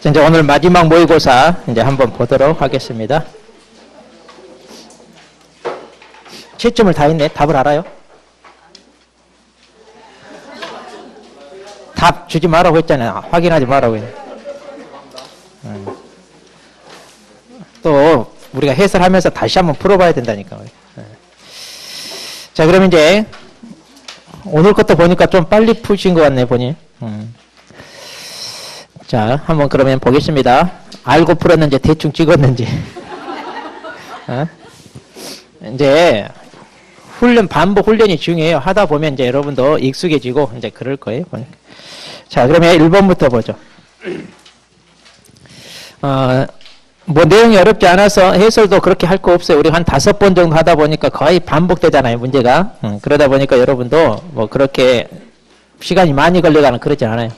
이제 오늘 마지막 모의고사 이제 한번 보도록 하겠습니다. 채점을 다 했네. 답을 알아요? 답 주지 말라고 했잖아요. 확인하지 말라고 했네. 또 우리가 해설하면서 다시 한번 풀어봐야 된다니까. 자, 그럼 이제 오늘 것도 보니까 좀 빨리 푸신 것 같네, 보니. 자, 한번 그러면 보겠습니다. 알고 풀었는지 대충 찍었는지. 이제 반복 훈련이 중요해요. 하다 보면 이제 여러분도 익숙해지고 이제 그럴 거예요. 자, 그러면 1번부터 보죠. 뭐 내용이 어렵지 않아서 해설도 그렇게 할 거 없어요. 우리 한 5번 정도 하다 보니까 거의 반복되잖아요, 문제가. 그러다 보니까 여러분도 뭐 그렇게 시간이 많이 걸려가는 그러지 않아요.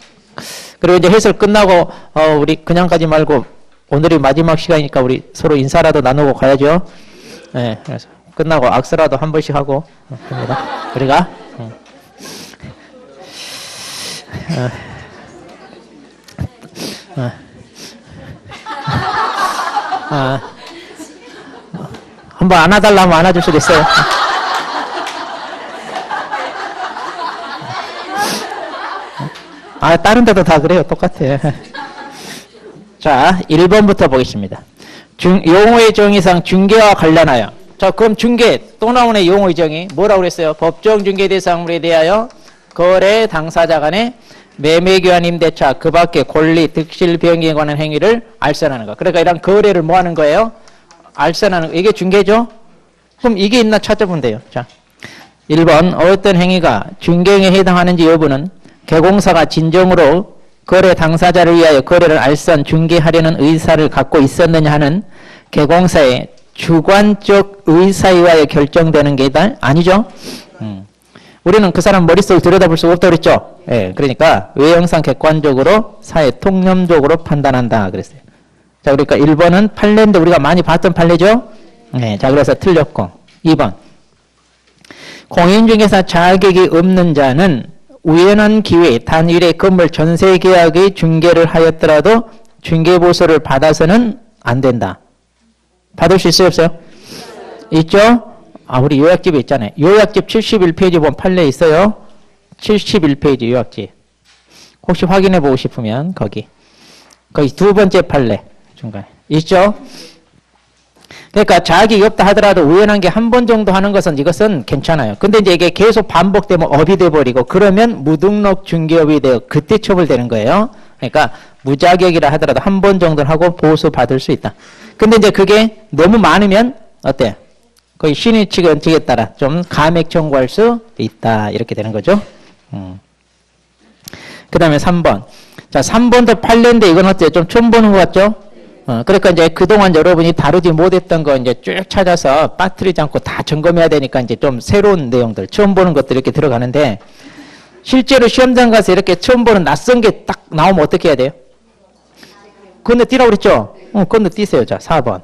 그리고 이제 해설 끝나고 우리 그냥 가지 말고 오늘이 마지막 시간이니까 우리 서로 인사라도 나누고 가야죠. 네, 그래서 끝나고 악수라도 한 번씩 하고 합니다. 우리가 한번 안아달라면 안아줄 수도 있어요. 다른 데도 다 그래요. 똑같아. 자, 1번부터 보겠습니다. 용어의 정의상 중개와 관련하여. 자, 그럼 중개 또 나오네. 용어의 정의 뭐라고 그랬어요? 법정 중개 대상물에 대하여 거래 당사자 간의 매매 교환 임대차 그 밖에 권리 득실 변경에 관한 행위를 알선하는 거. 그러니까 이런 거래를 뭐 하는 거예요? 알선하는 거. 이게 중개죠? 그럼 이게 있나 찾아보면 돼요. 자, 1번 어떤 행위가 중개행위에 해당하는지 여부는 개공사가 진정으로 거래 당사자를 위하여 거래를 알선 중개하려는 의사를 갖고 있었느냐 하는 개공사의 주관적 의사에 의하여 결정되는 게 아니죠. 우리는 그 사람 머릿속을 들여다볼 수가 없다고 그랬죠. 예, 그러니까 외형상 객관적으로 사회 통념적으로 판단한다 그랬어요. 자, 그러니까 1번은 판례인데 우리가 많이 봤던 판례죠. 네, 자, 그래서 틀렸고 2번 공인중개사 자격이 없는 자는 우연한 기회에 단일의 건물 전세 계약의 중개를 하였더라도 중개보수를 받아서는 안 된다. 받을 수 있어요, 없어요? 있죠? 우리 요약집에 있잖아요. 요약집 71페이지 보면 판례 있어요. 71페이지 요약집. 혹시 확인해 보고 싶으면 거기 두 번째 판례 중간에 있죠? 그러니까 자격이 없다 하더라도 우연한 게 한 번 정도 하는 것은 이것은 괜찮아요. 근데 이제 이게 계속 반복되면 업이 돼버리고 그러면 무등록 중개업이 되어 그때 처벌되는 거예요. 그러니까 무자격이라 하더라도 한 번 정도는 하고 보수 받을 수 있다. 근데 이제 그게 너무 많으면 어때? 거의 신의 원칙에 따라 좀 감액 청구할 수 있다. 이렇게 되는 거죠. 그 다음에 3번. 자, 3번도 판례인데 이건 어때요? 좀 처음 보는 것 같죠? 그러니까 이제 그동안 여러분이 다루지 못했던 거 이제 쭉 찾아서 빠뜨리지 않고 다 점검해야 되니까 이제 좀 새로운 내용들, 처음 보는 것들 이렇게 들어가는데 실제로 시험장 가서 이렇게 처음 보는 낯선 게 딱 나오면 어떻게 해야 돼요? 건너뛰라고 그랬죠? 건너뛰세요. 자, 4번.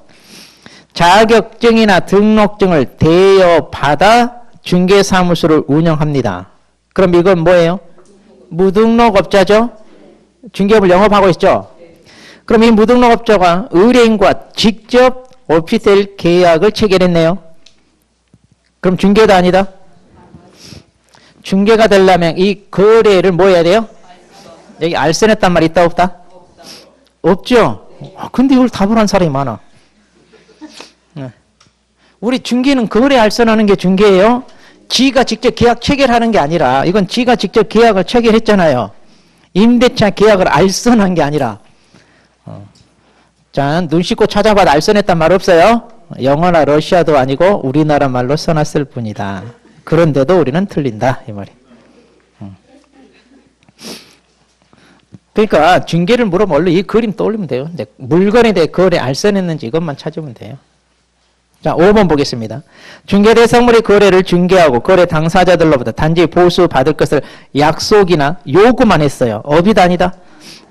자격증이나 등록증을 대여받아 중개사무소를 운영합니다. 그럼 이건 뭐예요? 무등록업자죠? 중개업을 영업하고 있죠? 그럼 이 무등록업자가 의뢰인과 직접 오피스텔 계약을 체결했네요. 그럼 중개가 아니다? 중개가 되려면 이 거래를 뭐 해야 돼요? 여기 알선했단 말 있다 없다? 없죠? 근데 이걸 답을 한 사람이 많아. 우리 중개는 거래 알선하는 게 중개예요. 지가 직접 계약 체결하는 게 아니라 이건 지가 직접 계약을 체결했잖아요. 임대차 계약을 알선한 게 아니라 자, 눈 씻고 찾아봐도 알선했단 말 없어요. 영어나 러시아도 아니고 우리나라 말로 써놨을 뿐이다. 그런데도 우리는 틀린다 이 말이. 그러니까 중개를 물으면 원래 이 그림 떠올리면 돼요. 근데 물건에 대해 거래 알선했는지 이것만 찾으면 돼요. 자, 5번 보겠습니다. 중개 대상물의 거래를 중개하고 거래 당사자들로부터 단지 보수 받을 것을 약속이나 요구만 했어요. 업이다 아니다?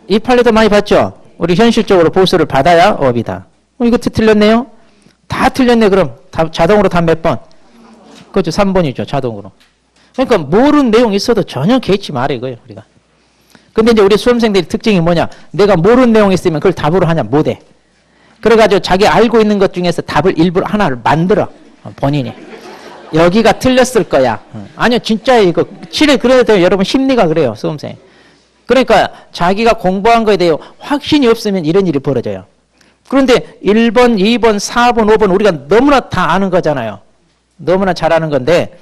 이 판례도 많이 봤죠? 우리 현실적으로 보수를 받아야 업이다. 이것도 틀렸네요? 다 틀렸네. 그럼 자동으로 다 몇 번? 그렇죠. 3번이죠. 자동으로. 그러니까 모르는 내용 있어도 전혀 개의치 말아 이거예요. 우리가. 근데 이제 우리 수험생들의 특징이 뭐냐? 내가 모르는 내용이 있으면 그걸 답으로 하냐? 못해. 그래가지고 자기 알고 있는 것 중에서 답을 일부러 하나를 만들어. 본인이. 여기가 틀렸을 거야. 아니요, 진짜 이거, 실에 그래도 돼요. 여러분 심리가 그래요, 수험생. 그러니까 자기가 공부한 거에 대해 확신이 없으면 이런 일이 벌어져요. 그런데 1번, 2번, 4번, 5번 우리가 너무나 다 아는 거잖아요. 너무나 잘 아는 건데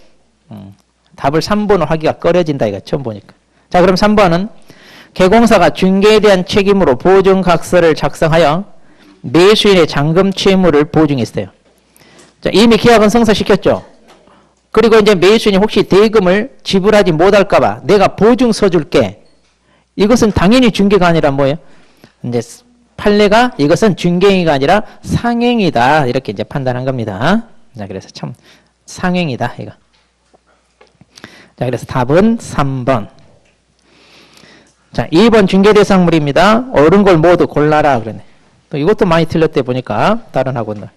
답을 3번으로 하기가 꺼려진다 이거 처음 보니까. 자, 그럼 3번은 개공사가 중개에 대한 책임으로 보증각서를 작성하여 매수인의 잔금 채무를 보증했어요. 자, 이미 계약은 성사시켰죠. 그리고 이제 매수인이 혹시 대금을 지불하지 못할까봐 내가 보증서 줄게. 이것은 당연히 중개가 아니라 뭐예요? 이제 판례가 이것은 중개행위가 아니라 상행이다. 이렇게 이제 판단한 겁니다. 자, 그래서 참 상행이다. 이거. 자, 그래서 답은 3번. 자, 2번 중개대상물입니다. 옳은 걸 모두 골라라. 그러네. 또 이것도 많이 틀렸대 보니까 다른 학원들.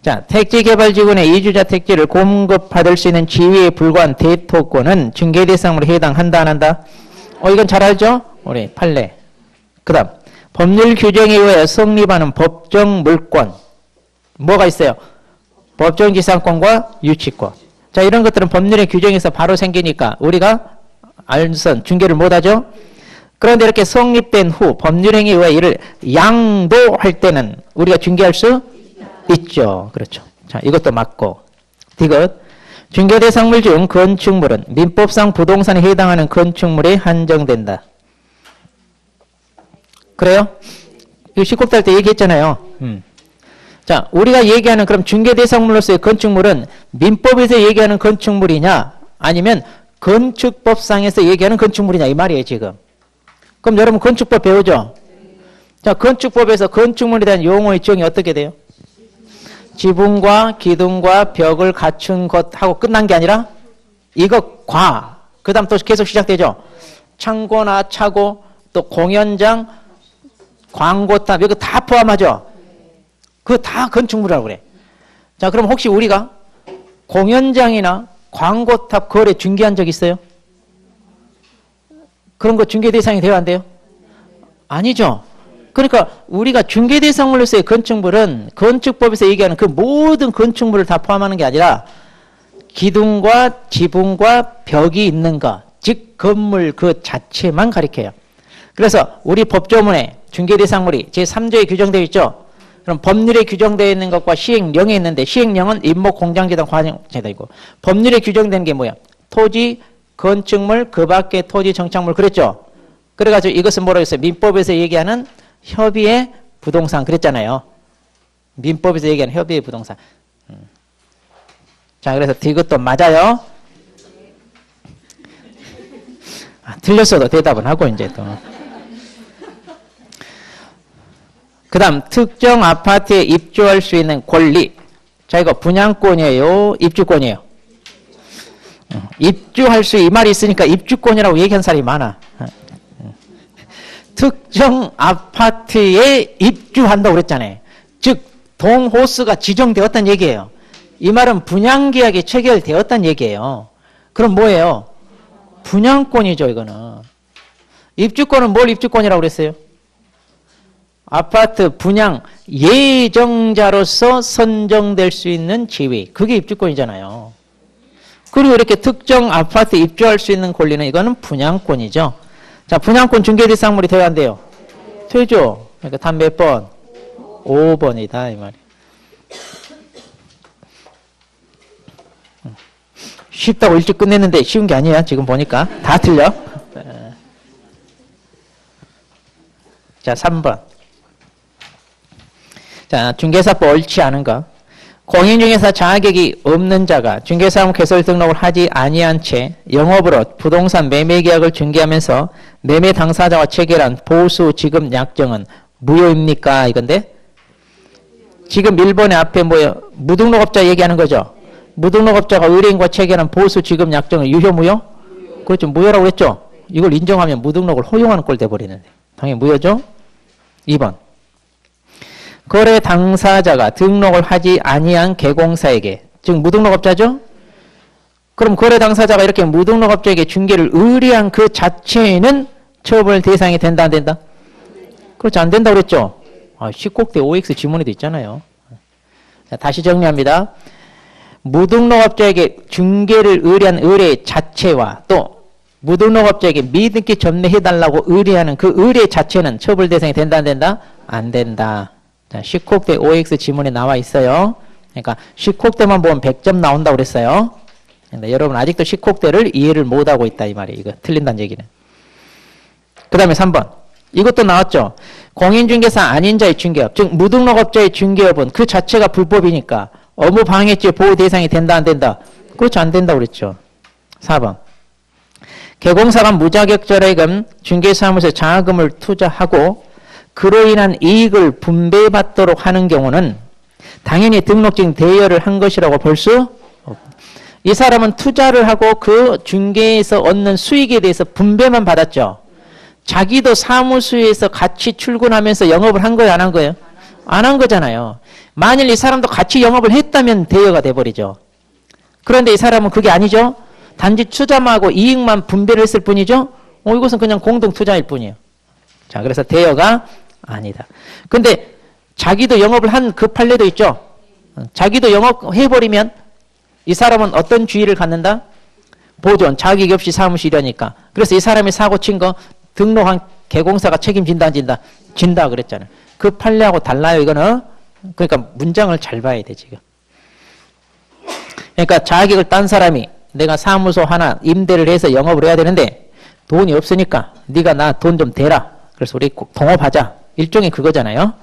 자, 택지개발지구내 이주자 택지를 공급받을 수 있는 지위에 불과한 대토권은 중개대상물에 해당한다 안 한다? 이건 잘 알죠? 우리 판례. 그 다음 법률 규정에 의해 성립하는 법정 물권. 뭐가 있어요? 법정지상권과 유치권. 자, 이런 것들은 법률의 규정에서 바로 생기니까 우리가 알선 중개를 못하죠. 그런데 이렇게 성립된 후 법률행위에 의해 이를 양도할 때는 우리가 중개할 수 있죠. 그렇죠. 자, 이것도 맞고. 디귿. 중개대상물 중 건축물은 민법상 부동산에 해당하는 건축물에 한정된다. 그래요? 이거 19달 때 얘기했잖아요. 자, 우리가 얘기하는 그럼 중개대상물로서의 건축물은 민법에서 얘기하는 건축물이냐 아니면 건축법상에서 얘기하는 건축물이냐 이 말이에요 지금. 그럼 여러분 건축법 배우죠? 자, 건축법에서 건축물에 대한 용어의 정의 어떻게 돼요? 지붕과 기둥과 벽을 갖춘 것하고 끝난 게 아니라 이것과 그 다음 또 계속 시작되죠. 창고나 차고 또 공연장 광고탑 이거 다 포함하죠. 그거 다 건축물이라고 그래. 자, 그럼 혹시 우리가 공연장이나 광고탑 거래 중개한 적 있어요? 그런 거 중개 대상이 돼야 안 돼요? 아니죠. 그러니까 우리가 중개 대상물로서의 건축물은 건축법에서 얘기하는 그 모든 건축물을 다 포함하는 게 아니라 기둥과 지붕과 벽이 있는 것, 즉 건물 그 자체만 가리켜요. 그래서 우리 법조문에 중개 대상물이 제3조에 규정되어 있죠. 그럼 법률에 규정되어 있는 것과 시행령에 있는데 시행령은 임목 공장재단 과정재단이고 법률에 규정되는 게 뭐야? 토지, 건축물, 그 밖의 토지, 정착물 그랬죠. 그래가지고 이것은 뭐라고 했어요? 민법에서 얘기하는 협의의 부동산 그랬잖아요. 민법에서 얘기하는 협의의 부동산. 자, 그래서 이것도 맞아요. 틀렸어도 대답은 하고 이제 또. 그 다음 특정 아파트에 입주할 수 있는 권리. 자, 이거 분양권이에요? 입주권이에요? 입주할 수 이 말이 있으니까 입주권이라고 얘기한 사람이 많아. 특정 아파트에 입주한다고 그랬잖아요. 즉 동호수가 지정되었다는 얘기예요. 이 말은 분양계약이 체결되었다는 얘기예요. 그럼 뭐예요? 분양권이죠. 이거는. 입주권은 뭘 입주권이라고 그랬어요? 아파트 분양 예정자로서 선정될 수 있는 지위. 그게 입주권이잖아요. 그리고 이렇게 특정 아파트에 입주할 수 있는 권리는 이거는 분양권이죠. 자, 분양권 중개대상물이 돼야 안 돼요? 되죠. 그러니까 답 몇 번? 5번이다 이 말이. 쉽다고 일찍 끝냈는데 쉬운 게 아니야. 지금 보니까 다 틀려. 자, 3번. 자, 중개사법 옳지 않은 거. 공인중개사 자격이 없는 자가 중개사무 개설 등록을 하지 아니한 채 영업으로 부동산 매매계약을 중개하면서 매매 당사자와 체결한 보수 지급 약정은 무효입니까? 이건데 지금 1번의 앞에 뭐예요? 무등록업자 얘기하는 거죠. 무등록업자가 의뢰인과 체결한 보수 지급 약정은 유효 무효? 그렇죠. 무효라고 했죠. 이걸 인정하면 무등록을 허용하는 꼴 돼버리는데 당연히 무효죠. 2번. 거래 당사자가 등록을 하지 아니한 개공사에게 즉 무등록업자죠. 그럼 거래 당사자가 이렇게 무등록업자에게 중개를 의뢰한 그 자체는 처벌 대상이 된다, 안 된다? 그렇지, 안 된다고 그랬죠? 10곡대 OX 지문에도 있잖아요. 자, 다시 정리합니다. 무등록업자에게 중개를 의뢰한 의뢰 자체와 또 무등록업자에게 미등기 접례해달라고 의뢰하는 그 의뢰 자체는 처벌 대상이 된다, 안 된다? 안 된다. 자, 10곡대 OX 지문에 나와 있어요. 그러니까 10곡대만 보면 100점 나온다고 그랬어요. 근데 여러분 아직도 10곡대를 이해를 못하고 있다 이 말이에요. 이거 틀린다는 얘기는. 그 다음에 3번. 이것도 나왔죠. 공인중개사 아닌 자의 중개업, 즉 무등록업자의 중개업은 그 자체가 불법이니까 업무방해죄 보호 대상이 된다, 안 된다? 그렇죠, 안 된다고 그랬죠. 4번. 개공사가 무자격자액은 중개사무소에 장학금을 투자하고 그로 인한 이익을 분배받도록 하는 경우는 당연히 등록증 대여를 한 것이라고 볼 수 없다. 이 사람은 투자를 하고 그 중개에서 얻는 수익에 대해서 분배만 받았죠. 자기도 사무소에서 같이 출근하면서 영업을 한 거예요, 안 한 거예요? 안 한 거잖아요. 만일 이 사람도 같이 영업을 했다면 대여가 돼버리죠. 그런데 이 사람은 그게 아니죠. 단지 투자만 하고 이익만 분배를 했을 뿐이죠. 이것은 그냥 공동 투자일 뿐이에요. 자, 그래서 대여가 아니다. 근데 자기도 영업을 한 그 판례도 있죠. 자기도 영업해버리면 이 사람은 어떤 주의를 갖는다? 보존, 자격 없이 사무실이니까. 그래서 이 사람이 사고 친 거 등록한 개공사가 책임진다, 안 진다? 진다 그랬잖아요. 그 판례하고 달라요, 이거는. 그러니까 문장을 잘 봐야 돼, 지금. 그러니까 자격을 딴 사람이 내가 사무소 하나 임대를 해서 영업을 해야 되는데 돈이 없으니까 네가 나 돈 좀 대라. 그래서 우리 동업하자. 일종의 그거잖아요.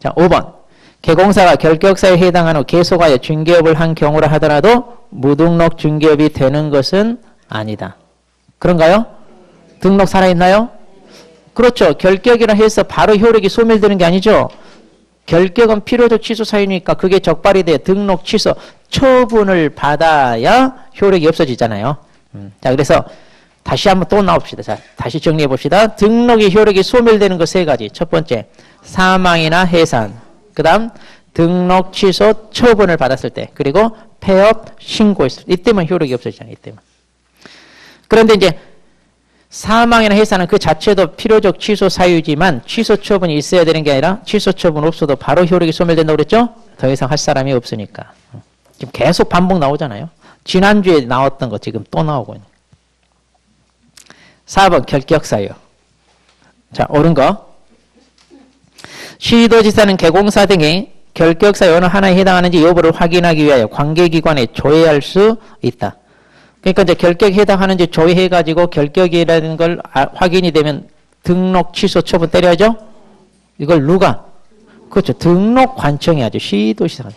자, 5번. 개공사가 결격사에 해당하는 계속하여 중개업을 한 경우라 하더라도 무등록 중개업이 되는 것은 아니다. 그런가요? 등록 살아있나요? 그렇죠. 결격이라 해서 바로 효력이 소멸되는 게 아니죠. 결격은 필요적 취소 사유니까 그게 적발이 돼 등록 취소 처분을 받아야 효력이 없어지잖아요. 자, 그래서 다시 한번 또 나옵시다. 자, 다시 정리해 봅시다. 등록의 효력이 소멸되는 것 세 가지. 첫 번째, 사망이나 해산. 그 다음, 등록 취소 처분을 받았을 때. 그리고 폐업 신고했을 때. 이때만 효력이 없어지잖아요. 이때만. 그런데 이제 사망이나 해산은 그 자체도 필요적 취소 사유지만 취소 처분이 있어야 되는 게 아니라 취소 처분 없어도 바로 효력이 소멸된다고 그랬죠? 더 이상 할 사람이 없으니까. 지금 계속 반복 나오잖아요. 지난주에 나왔던 거 지금 또 나오고 있는. 4번 결격사유. 자, 옳은 거. 시도지사는 개공사 등이 결격사유 어느 하나에 해당하는지 여부를 확인하기 위하여 관계기관에 조회할 수 있다. 그러니까 이제 결격에 해당하는지 조회해가지고 결격이라는 걸 확인이 되면 등록 취소 처분 때려야죠? 이걸 누가? 그렇죠. 등록 관청해야죠. 시도지사가.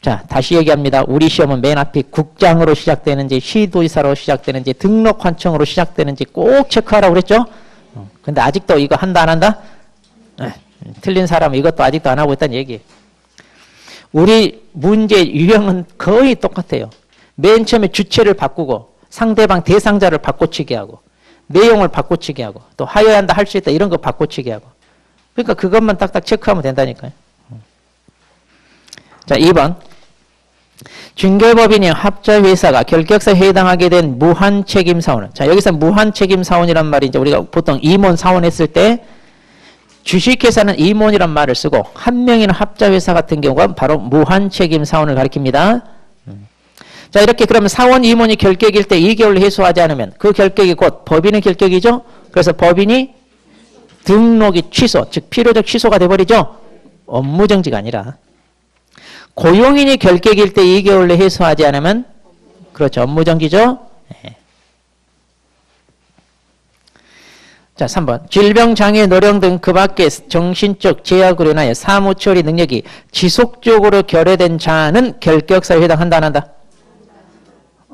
자, 다시 얘기합니다. 우리 시험은 맨 앞에 국장으로 시작되는지 시도지사로 시작되는지 등록 관청으로 시작되는지 꼭 체크하라고 그랬죠? 근데 아직도 이거 한다 안 한다? 틀린 사람은 이것도 아직도 안 하고 있다는 얘기예요. 우리 문제 유형은 거의 똑같아요. 맨 처음에 주체를 바꾸고 상대방 대상자를 바꿔치기 하고 내용을 바꿔치기 하고 또 하여야 한다 할 수 있다 이런 거 바꿔치기 하고 그러니까 그것만 딱딱 체크하면 된다니까요. 자, 2번. 중개법인이 합자회사가 결격사에 해당하게 된 무한책임사원. 자, 여기서 무한책임사원이란 말이 이제 우리가 보통 임원 사원 했을 때 주식회사는 임원이란 말을 쓰고 한 명이나 합자회사 같은 경우가 바로 무한책임사원을 가리킵니다. 자, 이렇게 그러면 사원 임원이 결격일 때 2개월로 해소하지 않으면 그 결격이 곧 법인의 결격이죠. 그래서 법인이 등록이 취소, 즉 필요적 취소가 돼버리죠. 업무정지가 아니라. 고용인이 결격일 때 2개월로 해소하지 않으면 그렇죠. 업무정지죠. 네. 자, 3번. 질병, 장애, 노령 등 그 밖의 정신적 제약으로 인하여 사무처리 능력이 지속적으로 결여된 자는 결격사유에 해당한다 안 한다?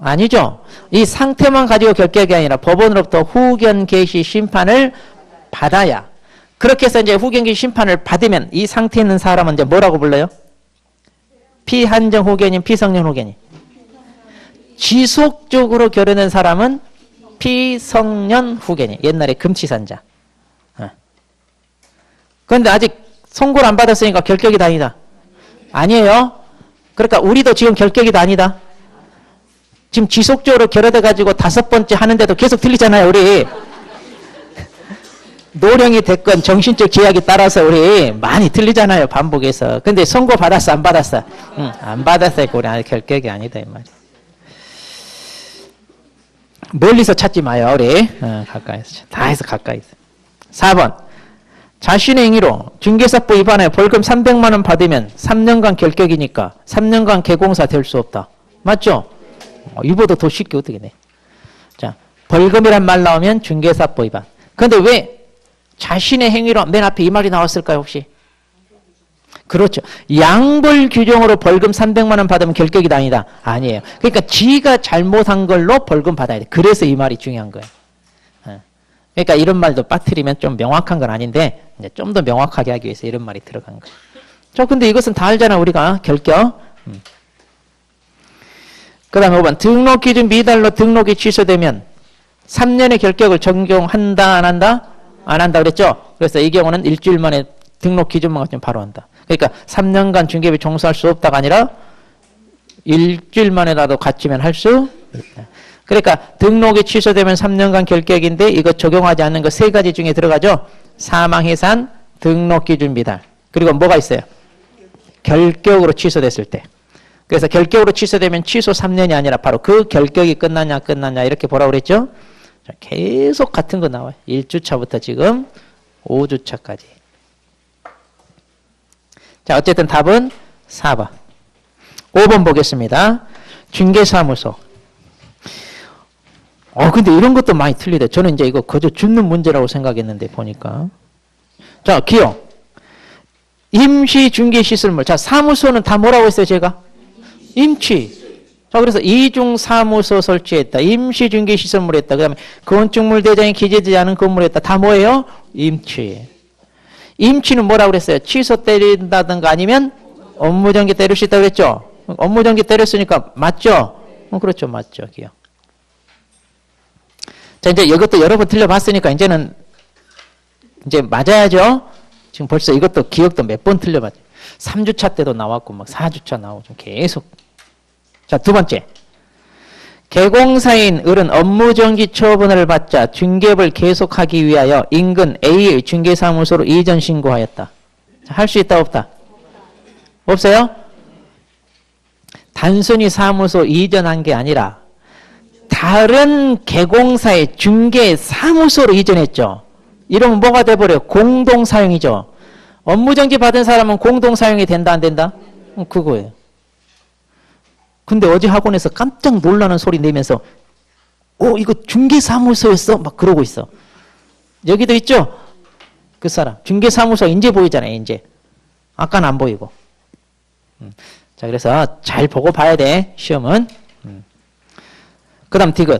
아니죠. 이 상태만 가지고 결격이 아니라 법원으로부터 후견 개시 심판을 받아야 그렇게 해서 이제 후견 개시 심판을 받으면 이 상태에 있는 사람은 이제 뭐라고 불러요? 피한정 후견인, 피성년 후견인. 지속적으로 결여된 사람은 피성년 후견인. 옛날에 금치산자. 그런데 아직 선고를 안 받았으니까 결격이 다니다. 아니에요. 그러니까 우리도 지금 결격이다 아니다? 지금 지속적으로 결여돼가지고 5번째 하는데도 계속 틀리잖아요, 우리. 노령이 됐건 정신적 제약에 따라서 우리 많이 틀리잖아요, 반복해서. 근데 선고 받았어, 안 받았어? 응, 안 받았으니까 우리 아직 결격이 아니다, 이 말이야. 멀리서 찾지 마요, 우리. 가까이서. 다 해서 가까이서. 4번. 자신의 행위로 중개사법 위반하여 벌금 300만 원 받으면 3년간 결격이니까 3년간 개공사 될 수 없다. 맞죠? 이보다 더 쉽게 어떻게 돼? 자, 벌금이란 말 나오면 중개사법 위반. 그런데 왜 자신의 행위로 맨 앞에 이 말이 나왔을까요, 혹시? 그렇죠. 양벌 규정으로 벌금 300만 원 받으면 결격이다 아니다? 아니에요. 그러니까 지가 잘못한 걸로 벌금 받아야 돼. 그래서 이 말이 중요한 거예요. 그러니까 이런 말도 빠뜨리면 좀 명확한 건 아닌데 좀 더 명확하게 하기 위해서 이런 말이 들어간 거예요. 저 근데 이것은 다 알잖아, 우리가. 결격. 그 다음에 5번. 등록 기준 미달로 등록이 취소되면 3년의 결격을 적용한다, 안 한다? 안 한다 그랬죠? 그래서 이 경우는 일주일 만에 등록 기준만 같으면 바로 한다. 그러니까 3년간 중개비 종사할 수 없다가 아니라 일주일 만에라도 갖추면 할 수 있다. 그러니까 등록이 취소되면 3년간 결격인데 이거 적용하지 않는 거 3가지 중에 들어가죠? 사망, 해산, 등록 기준 미달. 그리고 뭐가 있어요? 결격으로 취소됐을 때. 그래서 결격으로 취소되면 취소 3년이 아니라 바로 그 결격이 끝났냐 이렇게 보라고 그랬죠? 자, 계속 같은 거 나와요. 1주차부터 지금 5주차까지. 자, 어쨌든 답은 4번. 5번 보겠습니다. 중개사무소. 근데 이런 것도 많이 틀리대. 저는 이제 이거 거저 줍는 문제라고 생각했는데 보니까. 자, 기억. 임시중개시설물. 자, 사무소는 다 뭐라고 했어요, 제가? 임치. 자, 그래서 이중사무소 설치했다. 임시중개시설물 했다. 그 다음에 건축물 대장이 기재되지 않은 건물 했다. 다 뭐예요? 임치. 임치는 뭐라고 그랬어요? 취소 때린다든가 아니면 업무정지 때릴 수 있다고 그랬죠? 업무정지 때렸으니까 맞죠? 그렇죠. 맞죠. 기억. 자, 이제 이것도 여러 번 틀려봤으니까 이제는 이제 맞아야죠? 지금 벌써 이것도 기억도 몇 번 틀려봤죠. 3주차 때도 나왔고 막 4주차 나오고 계속. 자, 2번째. 개공사인 을은 업무정지 처분을 받자 중개업을 계속하기 위하여 인근 A의 중개사무소로 이전 신고하였다. 할 수 있다 없다? 없어요? 단순히 사무소 이전한 게 아니라 다른 개공사의 중개사무소로 이전했죠. 이러면 뭐가 돼버려요? 공동사용이죠. 업무정지 받은 사람은 공동사용이 된다 안 된다? 그거예요. 근데 어제 학원에서 깜짝 놀라는 소리 내면서 이거 중개사무소였어? 막 그러고 있어. 여기도 있죠? 그 사람. 중개사무소 이제 보이잖아요. 이제. 아까는 안 보이고. 자, 그래서 잘 보고 봐야 돼. 시험은. 그 다음 디귿.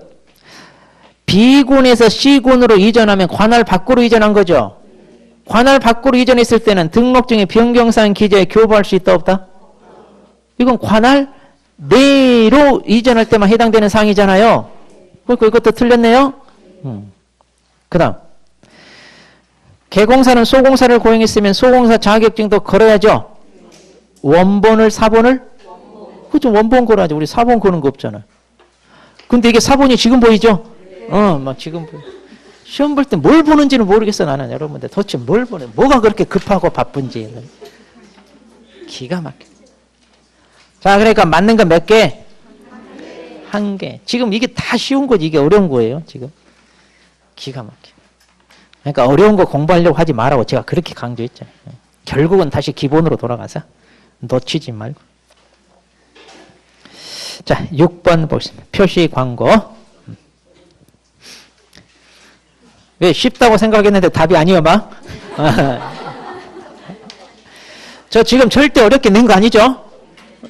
B군에서 C군으로 이전하면 관할 밖으로 이전한 거죠. 관할 밖으로 이전했을 때는 등록증에 변경사항 기재에 교부할 수 있다 없다? 이건 관할 내로 이전할 때만 해당되는 사항이잖아요. 그러니까 이것도 틀렸네요. 그 다음. 개공사는 소공사를 고용했으면 소공사 자격증도 걸어야죠. 원본을 사본을? 그죠. 원본 걸어야죠. 우리 사본 거는 거 없잖아요. 근데 이게 사본이 지금 보이죠? 막 지금 시험 볼 때 뭘 보는지는 모르겠어 나는. 여러분들 도대체 뭘 보는, 뭐가 그렇게 급하고 바쁜지. 기가 막혀. 자, 그러니까 맞는 건 몇 개? 한 개. 지금 이게 다 쉬운 거지 이게 어려운 거예요 지금. 기가 막혀. 그러니까 어려운 거 공부하려고 하지 말라고 제가 그렇게 강조했잖아요. 결국은 다시 기본으로 돌아가서 놓치지 말고. 자, 6번 보겠습니다. 표시 광고. 왜 쉽다고 생각했는데 답이 아니요 막? 저 지금 절대 어렵게 낸 거 아니죠?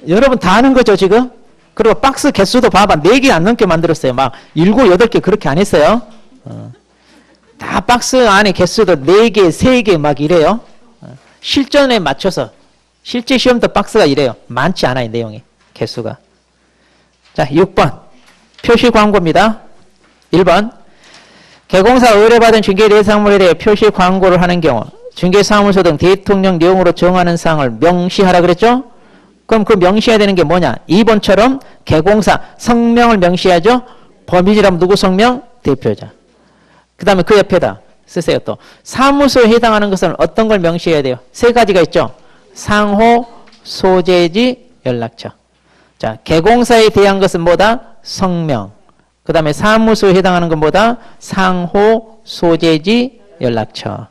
여러분 다 아는 거죠 지금? 그리고 박스 개수도 봐봐. 4개 안 넘게 만들었어요. 막 7, 8개 그렇게 안 했어요. 다 박스 안에 개수도 4개, 3개 막 이래요. 실전에 맞춰서. 실제 시험도 박스가 이래요. 많지 않아요 내용이. 개수가. 자, 6번. 표시 광고입니다. 1번. 개공사 의뢰받은 중개 대상물에 대해 표시 광고를 하는 경우 중개사무소 등 대통령 내용으로 정하는 사항을 명시하라 그랬죠? 그럼 그 명시해야 되는 게 뭐냐? 2번처럼 개공사 성명을 명시하죠. 법인이라면 누구 성명? 대표자. 그 다음에 그 옆에다 쓰세요. 또 사무소에 해당하는 것은 어떤 걸 명시해야 돼요? 세 가지가 있죠. 상호, 소재지, 연락처. 자, 개공사에 대한 것은 뭐다? 성명. 그 다음에 사무소에 해당하는 건 뭐다? 상호, 소재지, 연락처.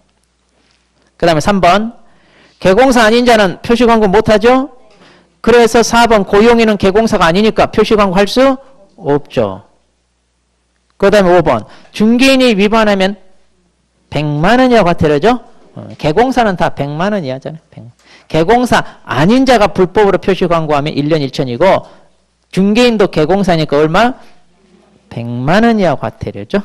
그 다음에 3번. 개공사 아닌 자는 표시광고 못하죠? 그래서 4번 고용인은 개공사가 아니니까 표시광고 할 수 없죠. 그 다음에 5번. 중개인이 위반하면 100만 원이야 과태료죠? 개공사는 다 100만 원 이하잖아요. 개공사 아닌 자가 불법으로 표시광고하면 1년 1천이고 중개인도 개공사니까 얼마? 100만 원 이하 과태료죠.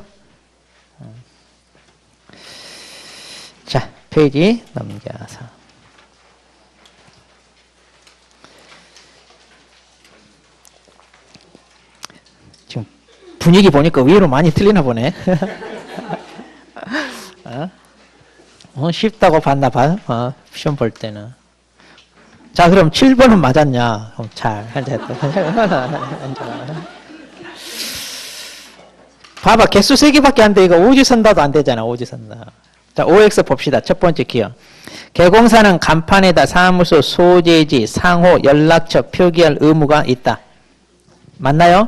자, 페이지 넘겨서. 지금 분위기 보니까 의외로 많이 틀리나 보네. 쉽다고 봤나 봐요. 시험 볼 때는. 자, 그럼 7번은 맞았냐? 그럼 잘. 봐봐, 개수 3개밖에 안 돼. 이거 오지선다도 안 되잖아. 오지선다. 자, OX 봅시다. 첫 번째 기억. 개공사는 간판에다 사무소, 소재지, 상호, 연락처 표기할 의무가 있다. 맞나요?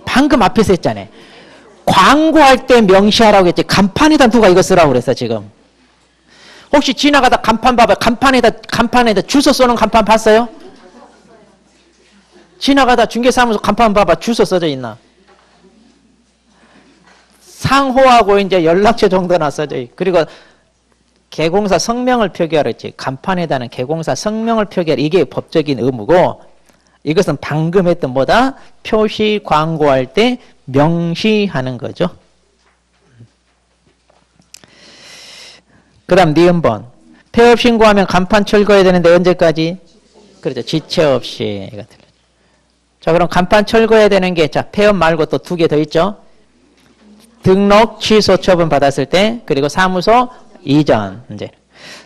방금 앞에서 했잖아요. 광고할 때 명시하라고 했지. 간판에다 누가 이거 쓰라고 그랬어, 지금. 혹시 지나가다 간판 봐봐요. 간판에다 주소 써놓은 간판 봤어요? 지나가다 중개사무소 간판 봐봐. 주소 써져 있나? 상호하고 이제 연락처 정도나 써져 있고. 그리고 개공사 성명을 표기하라 했지. 간판에다는 개공사 성명을 표기하라. 이게 법적인 의무고, 이것은 방금 했던 뭐다? 표시 광고할 때 명시하는 거죠. 그 다음 니은번. 폐업 신고하면 간판 철거해야 되는데 언제까지? 그렇죠. 지체 없이. 자, 그럼 간판 철거해야 되는 게, 자, 폐업 말고 또 2개 더 있죠. 등록 취소 처분 받았을 때, 그리고 사무소 이전. 이제.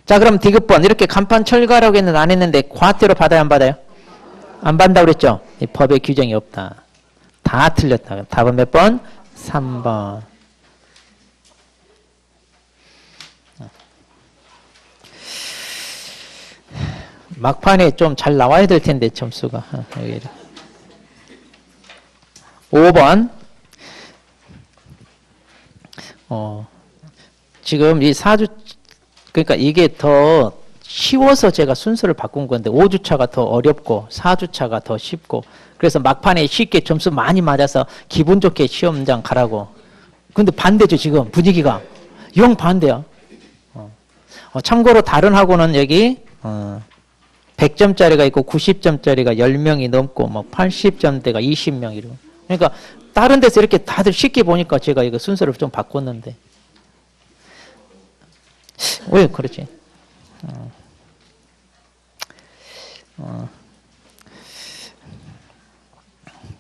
자, 그럼 디귿번. 이렇게 간판 철거하라고 했는데 안 했는데 과태료 받아요, 안 받아요? 안 받는다고 그랬죠? 이 법에 규정이 없다. 다 틀렸다. 답은 몇 번? 3번. 막판에 좀 잘 나와야 될 텐데, 점수가. 5번. 지금 이 4주, 그러니까 이게 더 쉬워서 제가 순서를 바꾼 건데 5주차가 더 어렵고 4주차가 더 쉽고 그래서 막판에 쉽게 점수 많이 맞아서 기분 좋게 시험장 가라고. 근데 반대죠 지금 분위기가. 영 반대야. 참고로 다른 학원은 여기 100점짜리가 있고 90점짜리가 10명이 넘고 뭐 80점대가 20명 이러고. 그러니까 다른 데서 이렇게 다들 쉽게 보니까 제가 이거 순서를 좀 바꿨는데. 왜 그렇지?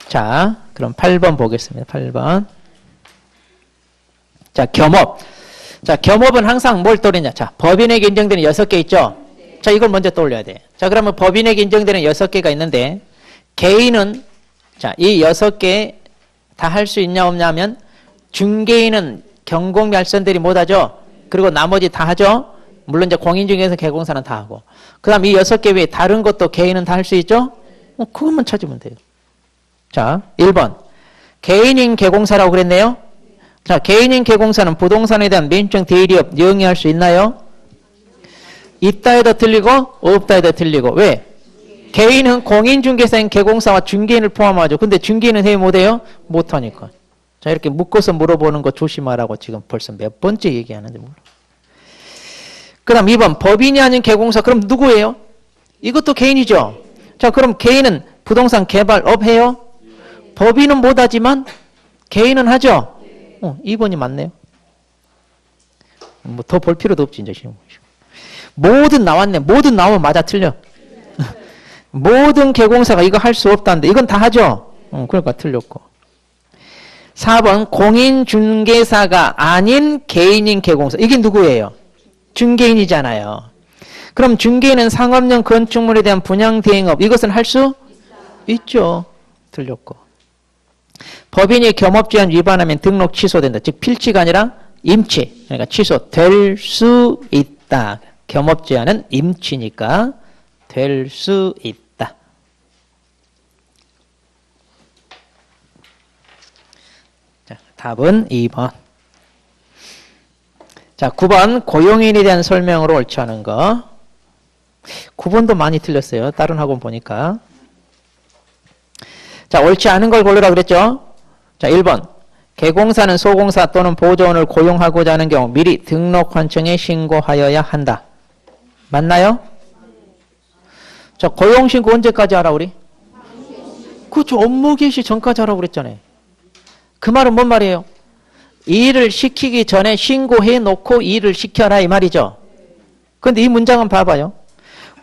자, 그럼 8번 보겠습니다. 8번. 자, 겸업. 자, 겸업은 항상 뭘 떠올리냐? 자, 법인에게 인정되는 6개 있죠? 자, 이걸 먼저 떠올려야 돼. 자, 그러면 법인에게 인정되는 6개가 있는데, 개인은, 자, 이 6개 다 할 수 있냐, 없냐 하면, 중개인은 경공멸선들이 못하죠? 그리고 나머지 다 하죠? 물론 이제 공인중개사 개공사는 다 하고. 그 다음 이 6개 외에 다른 것도 개인은 다 할 수 있죠? 그것만 찾으면 돼요. 자, 1번. 개인인 개공사라고 그랬네요. 자, 개인인 개공사는 부동산에 대한 매입증 대리업 영위할 수 있나요? 있다 해도 틀리고 없다 해도 틀리고. 왜? 개인은 공인중개사인 개공사와 중개인을 포함하죠. 근데 중개인은 해 못해요? 못하니까. 자, 이렇게 묶어서 물어보는 거 조심하라고 지금 벌써 몇 번째 얘기하는지 몰라. 그 다음 2번. 법인이 아닌 개공사. 그럼 누구예요? 이것도 개인이죠. 자, 그럼 개인은 부동산 개발업 해요? 법인은 못하지만 개인은 하죠? 2번이 맞네요. 뭐 더 볼 필요도 없지, 이제. 뭐든 나왔네. 뭐든 나오면 맞아, 틀려. 모든 개공사가 이거 할 수 없다는데 이건 다 하죠? 그러니까 틀렸고. 4번. 공인중개사가 아닌 개인인 개공사. 이게 누구예요? 중개인이잖아요. 그럼 중개는 상업용 건축물에 대한 분양 대행업 이것은 할 수 있죠. 틀렸고. 법인이 겸업제한 위반하면 등록 취소된다. 즉 필치가 아니라 임치. 그러니까 취소될 수 있다. 겸업제한은 임치니까 될 수 있다. 자, 답은 2번. 자, 9번 고용인에 대한 설명으로 옳지 않은 거. 9번도 많이 틀렸어요. 다른 학원 보니까. 자, 옳지 않은 걸 고르라 그랬죠? 자, 1번. 개공사는 소공사 또는 보조원을 고용하고자 하는 경우 미리 등록 환청에 신고하여야 한다. 맞나요? 자, 고용신고 언제까지 하라 우리? 그렇죠. 업무 개시 전까지 하라고 그랬잖아요. 그 말은 뭔 말이에요? 일을 시키기 전에 신고해 놓고 일을 시켜라 이 말이죠. 그런데 이 문장은 봐봐요.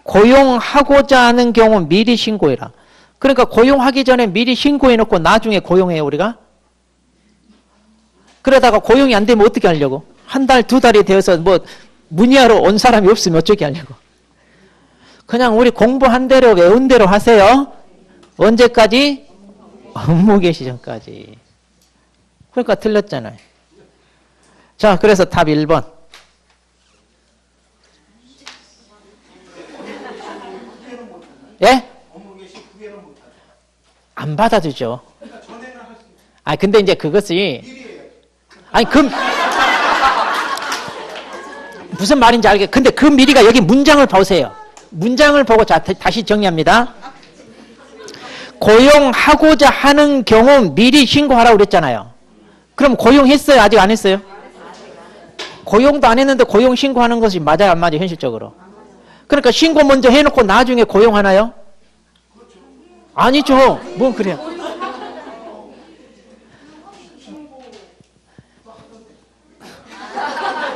고용하고자 하는 경우 미리 신고해라. 그러니까 고용하기 전에 미리 신고해 놓고 나중에 고용해요 우리가? 그러다가 고용이 안 되면 어떻게 하려고? 한 달, 두 달이 되어서 뭐 문의하러 온 사람이 없으면 어떻게 하려고? 그냥 우리 공부한 대로 외운 대로 하세요. 언제까지? 업무 개시 전까지. 그러니까 틀렸잖아요. 자, 그래서 답 1번. 예? 안 받아주죠. 아, 근데 이제 그것이 아니 무슨 말인지 알겠. 근데 그 미리가 여기 문장을 보세요. 문장을 보고 자 다시 정리합니다. 고용하고자 하는 경우 미리 신고하라고 그랬잖아요. 그럼 고용했어요? 아직 안 했어요? 고용도 안 했는데 고용 신고하는 것이 맞아요? 안 맞아요? 현실적으로. 그러니까 신고 먼저 해놓고 나중에 고용하나요? 아니죠. 뭐 그래요.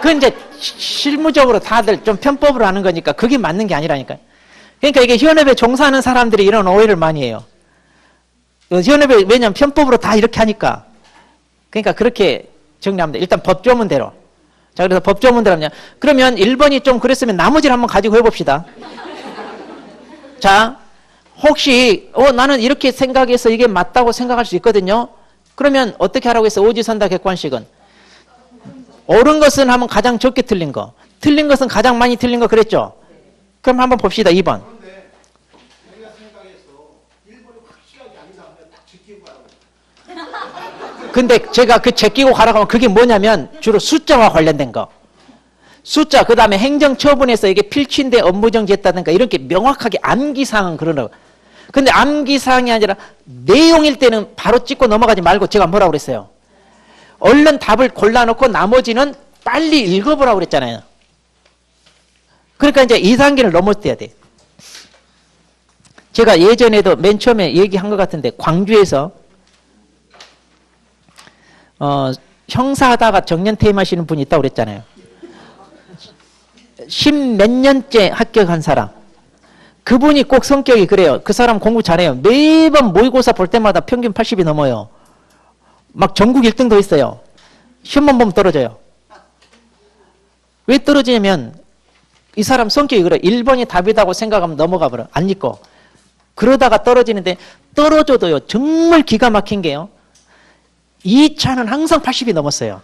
그 이제 실무적으로 다들 좀 편법으로 하는 거니까 그게 맞는 게 아니라니까요. 그러니까 이게 현업에 종사하는 사람들이 이런 오해를 많이 해요. 현업에 왜냐면 편법으로 다 이렇게 하니까. 그러니까 그렇게 정리합니다. 일단 법조문대로. 자, 그래서 법조문대로 하냐. 그러면 1번이 좀 그랬으면 나머지를 한번 가지고 해봅시다. 자, 혹시 나는 이렇게 생각해서 이게 맞다고 생각할 수 있거든요. 그러면 어떻게 하라고 했어요? 오지선다 객관식은. 옳은 것은 하면 가장 적게 틀린 거. 틀린 것은 가장 많이 틀린 거 그랬죠? 그럼 한번 봅시다. 2번. 근데 제가 그 제끼고 가라고 하면 그게 뭐냐면 주로 숫자와 관련된 거. 숫자, 그 다음에 행정처분에서 이게 필치인데 업무정지했다든가 이렇게 명확하게 암기사항은 그러라고. 근데 암기사항이 아니라 내용일 때는 바로 찍고 넘어가지 말고 제가 뭐라고 그랬어요? 얼른 답을 골라놓고 나머지는 빨리 읽어보라고 그랬잖아요. 그러니까 이제 2단계를 넘어야 돼. 제가 예전에도 맨 처음에 얘기한 것 같은데 광주에서 형사하다가 정년 퇴임하시는 분이 있다고 그랬잖아요. 10몇 년째 합격한 사람. 그분이 꼭 성격이 그래요. 그 사람 공부 잘해요. 매번 모의고사 볼 때마다 평균 80이 넘어요. 막 전국 1등도 있어요. 시험만 보면 떨어져요. 왜 떨어지냐면 이 사람 성격이 그래. 1번이 답이라고 생각하면 넘어가 버려. 안 읽고. 그러다가 떨어지는데 떨어져도요. 정말 기가 막힌 게요. 2차는 항상 80이 넘었어요.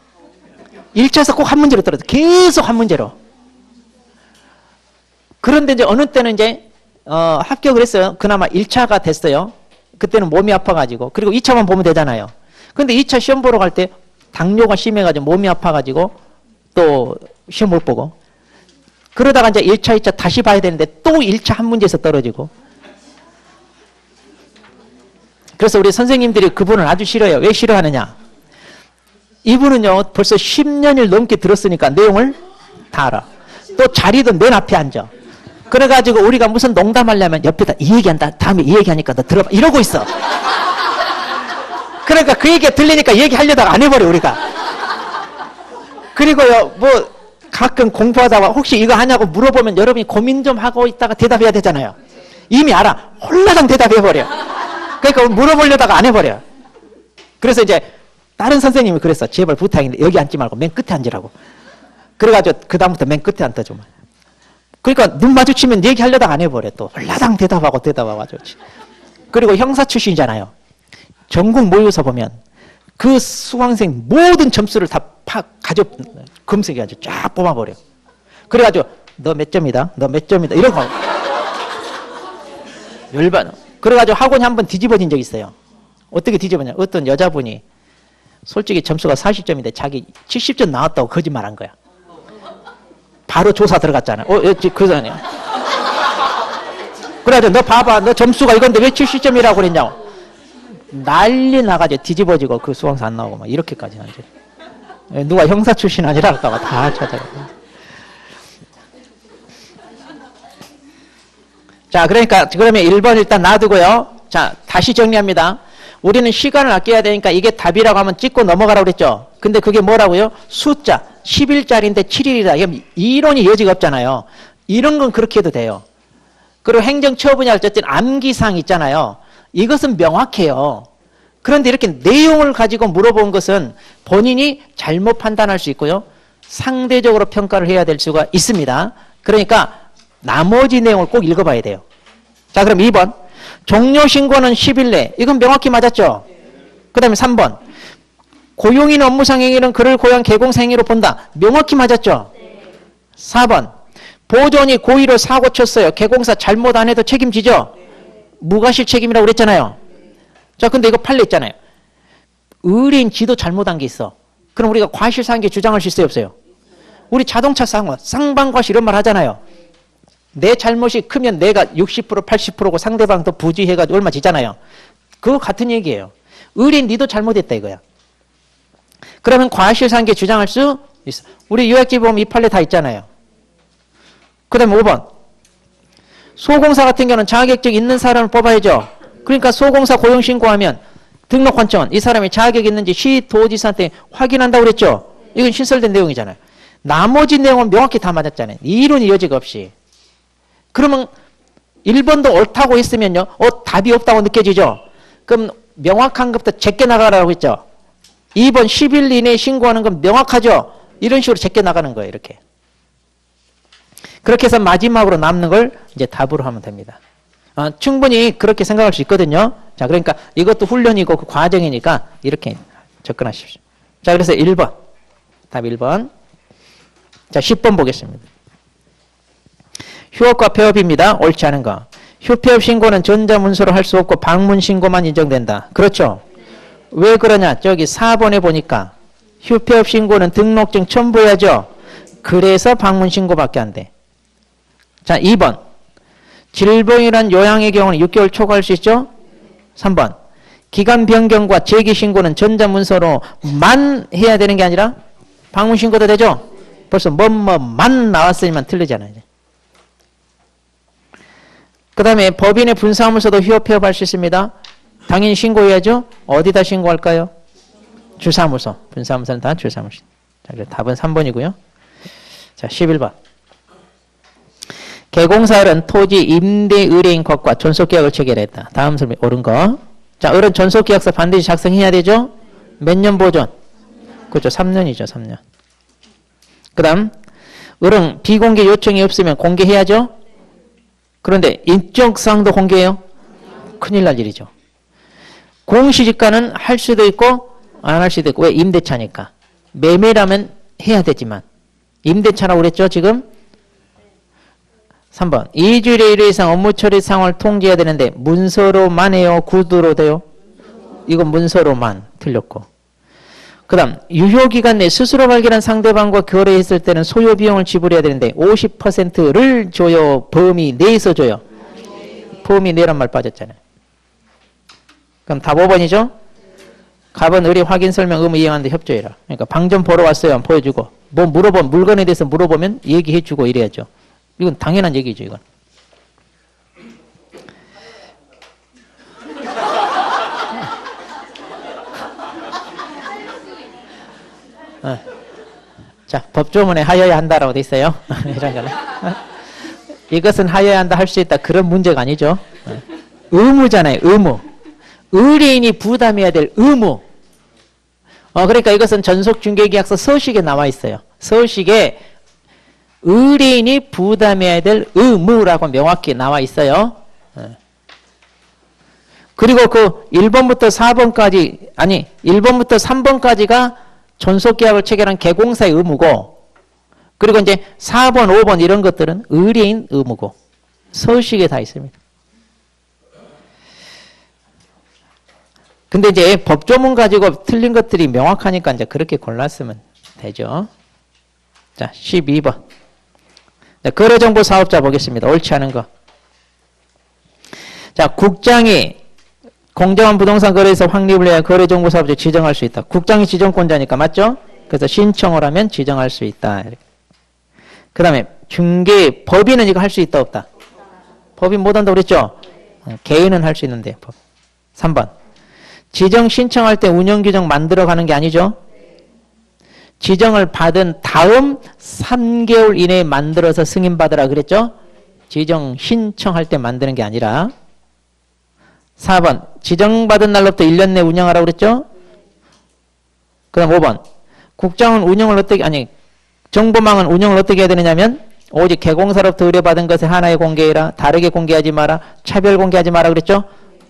1차에서 꼭 한 문제로 떨어져. 계속 한 문제로. 그런데 이제 어느 때는 이제 합격을 했어요. 그나마 1차가 됐어요. 그때는 몸이 아파가지고. 그리고 2차만 보면 되잖아요. 근데 2차 시험 보러 갈 때 당뇨가 심해가지고 몸이 아파가지고 또 시험 못 보고. 그러다가 이제 1차, 2차 다시 봐야 되는데 또 1차 한 문제에서 떨어지고. 그래서 우리 선생님들이 그분을 아주 싫어해요. 왜 싫어하느냐? 이분은요 벌써 10년을 넘게 들었으니까 내용을 다 알아. 또 자리도 맨 앞에 앉아. 그래가지고 우리가 무슨 농담하려면 옆에다 이 얘기한다. 다음에 이 얘기하니까 너 들어봐. 이러고 있어. 그러니까 그 얘기가 들리니까 얘기하려다가 안 해버려 우리가. 그리고요 뭐 가끔 공부하다가 혹시 이거 하냐고 물어보면 여러분이 고민 좀 하고 있다가 대답해야 되잖아요. 이미 알아. 홀라당 대답해버려. 그러니까 물어보려다가 안 해버려. 그래서 이제 다른 선생님이 그랬어. 제발 부탁인데 여기 앉지 말고 맨 끝에 앉으라고. 그래가지고 그 다음부터 맨 끝에 앉아줘. 그러니까 눈 마주치면 얘기하려다 안 해버려. 또 올라당 대답하고 대답하고. 그리고 형사 출신이잖아요. 전국 모의고사 보면 그 수강생 모든 점수를 다 검색해가지고 쫙 뽑아버려. 그래가지고 너 몇 점이다? 너 몇 점이다? 이런 거. 열받아. 그래가지고 학원이 한번 뒤집어진 적 있어요. 어떻게 뒤집어냐? 어떤 여자분이 솔직히 점수가 40점인데 자기 70점 나왔다고 거짓말한 거야. 바로 조사 들어갔잖아. 그 사람이야. 그래가지고 너 봐봐. 너 점수가 이건데 왜 70점이라고 그랬냐고. 난리 나가지고 뒤집어지고 그 수강사 안 나오고 막 이렇게까지 하죠. 누가 형사 출신 아니라 할까봐 다 찾아가고. 자, 그러니까 그러면 1번 일단 놔두고요. 자, 다시 정리합니다. 우리는 시간을 아껴야 되니까 이게 답이라고 하면 찍고 넘어가라고 그랬죠. 근데 그게 뭐라고요? 숫자 10일짜리인데 7일이다. 이건 이론이 여지가 없잖아요. 이런 건 그렇게 해도 돼요. 그리고 행정처분이 어쨌든 암기사항 있잖아요. 이것은 명확해요. 그런데 이렇게 내용을 가지고 물어본 것은 본인이 잘못 판단할 수 있고요. 상대적으로 평가를 해야 될 수가 있습니다. 그러니까 나머지 내용을 꼭 읽어봐야 돼요. 자, 그럼 2번. 종료신고는 10일 내. 이건 명확히 맞았죠? 그 다음에 3번. 고용인 업무상 행위는 그를 고용한 개공사 행위로 본다. 명확히 맞았죠? 4번. 보존이 고의로 사고 쳤어요. 개공사 잘못 안 해도 책임지죠? 무과실 책임이라고 그랬잖아요. 자, 근데 이거 판례 있잖아요. 의뢰인 지도 잘못한 게 있어. 그럼 우리가 과실상계 주장할 수 있어요, 없어요? 우리 자동차 쌍방과실 이런 말 하잖아요. 내 잘못이 크면 내가 60% 80%고 상대방도 부주의해가지고 얼마 지잖아요. 그거 같은 얘기예요. 의뢰인 니도 잘못했다 이거야. 그러면 과실상계 주장할 수 있어. 우리 요약집 보면 이 판례 다 있잖아요. 그 다음에 5번. 소공사 같은 경우는 자격증 있는 사람을 뽑아야죠. 그러니까 소공사 고용신고하면 등록관청은 이 사람이 자격 있는지 시도지사한테 확인한다고 그랬죠. 이건 신설된 내용이잖아요. 나머지 내용은 명확히 다 맞았잖아요. 이론이 여지가 없이. 그러면 1번도 옳다고 했으면요. 답이 없다고 느껴지죠. 그럼 명확한 것부터 제껴 나가라고 했죠. 2번 10일 이내에 신고하는 건 명확하죠. 이런 식으로 제껴 나가는 거예요. 이렇게. 그렇게 해서 마지막으로 남는 걸 이제 답으로 하면 됩니다. 충분히 그렇게 생각할 수 있거든요. 자, 그러니까 이것도 훈련이고 그 과정이니까 이렇게 접근하십시오. 자, 그래서 1번. 답 1번. 자, 10번 보겠습니다. 휴업과 폐업입니다. 옳지 않은 거. 휴폐업 신고는 전자문서로 할 수 없고 방문 신고만 인정된다. 그렇죠? 왜 그러냐? 저기 4번에 보니까 휴폐업 신고는 등록증 첨부해야죠. 그래서 방문 신고밖에 안 돼. 자, 2번. 질병이란 요양의 경우는 6개월 초과할 수 있죠? 3번. 기간 변경과 재기 신고는 전자문서로만 해야 되는 게 아니라 방문 신고도 되죠? 벌써 뭐만 나왔으니만 틀리잖아요. 그 다음에 법인의 분사무소도 휴업폐업 할 수 있습니다. 당연히 신고해야죠. 어디다 신고할까요? 주사무소. 분사무소는 다 주사무소. 자, 그래서 답은 3번이고요. 자, 11번. 개공사는 토지 임대 의뢰인 것과 존속계약을 체결했다. 다음 설명 옳은 거. 자, 어른 존속계약서 반드시 작성해야 되죠? 몇 년 보존? 그렇죠. 3년이죠. 3년. 그 다음 어른 비공개 요청이 없으면 공개해야죠? 그런데 인적사항도 공개해요? 큰일 날 일이죠. 공시지가는 할 수도 있고 안 할 수도 있고. 왜? 임대차니까. 매매라면 해야 되지만 임대차라고 그랬죠 지금? 3번. 2주일에 1회 이상 업무 처리 상황을 통지해야 되는데 문서로만 해요? 구두로 돼요? 이건 문서로만. 틀렸고. 그 다음 유효기간 내 스스로 발견한 상대방과 거래했을 때는 소요 비용을 지불해야 되는데 50%를 줘요? 범위 내에서 줘요? 범위 내란 말 빠졌잖아요. 그럼 답 5번이죠? 갑은 의뢰 확인 설명 의무 이행하는데 협조해라. 그러니까 방 좀 보러 왔어요. 안 보여주고. 뭐 물어보면 물건에 대해서 물어보면 얘기해주고 이래야죠. 이건 당연한 얘기죠. 이건. 자, 법조문에 하여야 한다라고 돼 있어요. 이런 거는. 이것은 하여야 한다 할 수 있다. 그런 문제가 아니죠. 의무잖아요. 의무. 의뢰인이 부담해야 될 의무. 그러니까 이것은 전속중개계약서 서식에 나와 있어요. 서식에 의뢰인이 부담해야 될 의무라고 명확히 나와 있어요. 그리고 그 1번부터 4번까지, 아니, 1번부터 3번까지가 존속계약을 체결한 개공사의 의무고, 그리고 이제 4번, 5번 이런 것들은 의뢰인 의무고, 서식에 다 있습니다. 근데 이제 법조문 가지고 틀린 것들이 명확하니까 이제 그렇게 골랐으면 되죠. 자, 12번. 자, 거래정보 사업자 보겠습니다. 옳지 않은 거. 자, 국장이 공정한 부동산 거래에서 확립을 해야 거래정보 사업자 지정할 수 있다. 국장이 지정권자니까 맞죠? 그래서 신청을 하면 지정할 수 있다. 그 다음에 중개, 법인은 이거 할 수 있다 없다? 법인 못한다고 그랬죠? 개인은 할 수 있는데. 3번. 지정 신청할 때 운영규정 만들어가는 게 아니죠? 지정을 받은 다음 3개월 이내에 만들어서 승인받으라 그랬죠? 지정 신청할 때 만드는 게 아니라. 4번. 지정받은 날로부터 1년 내 운영하라고 그랬죠? 그 다음 5번. 국장은 운영을 어떻게, 아니, 정보망은 운영을 어떻게 해야 되느냐면, 오직 개공사로부터 의뢰받은 것에 하나에 공개해라. 다르게 공개하지 마라. 차별 공개하지 마라 그랬죠?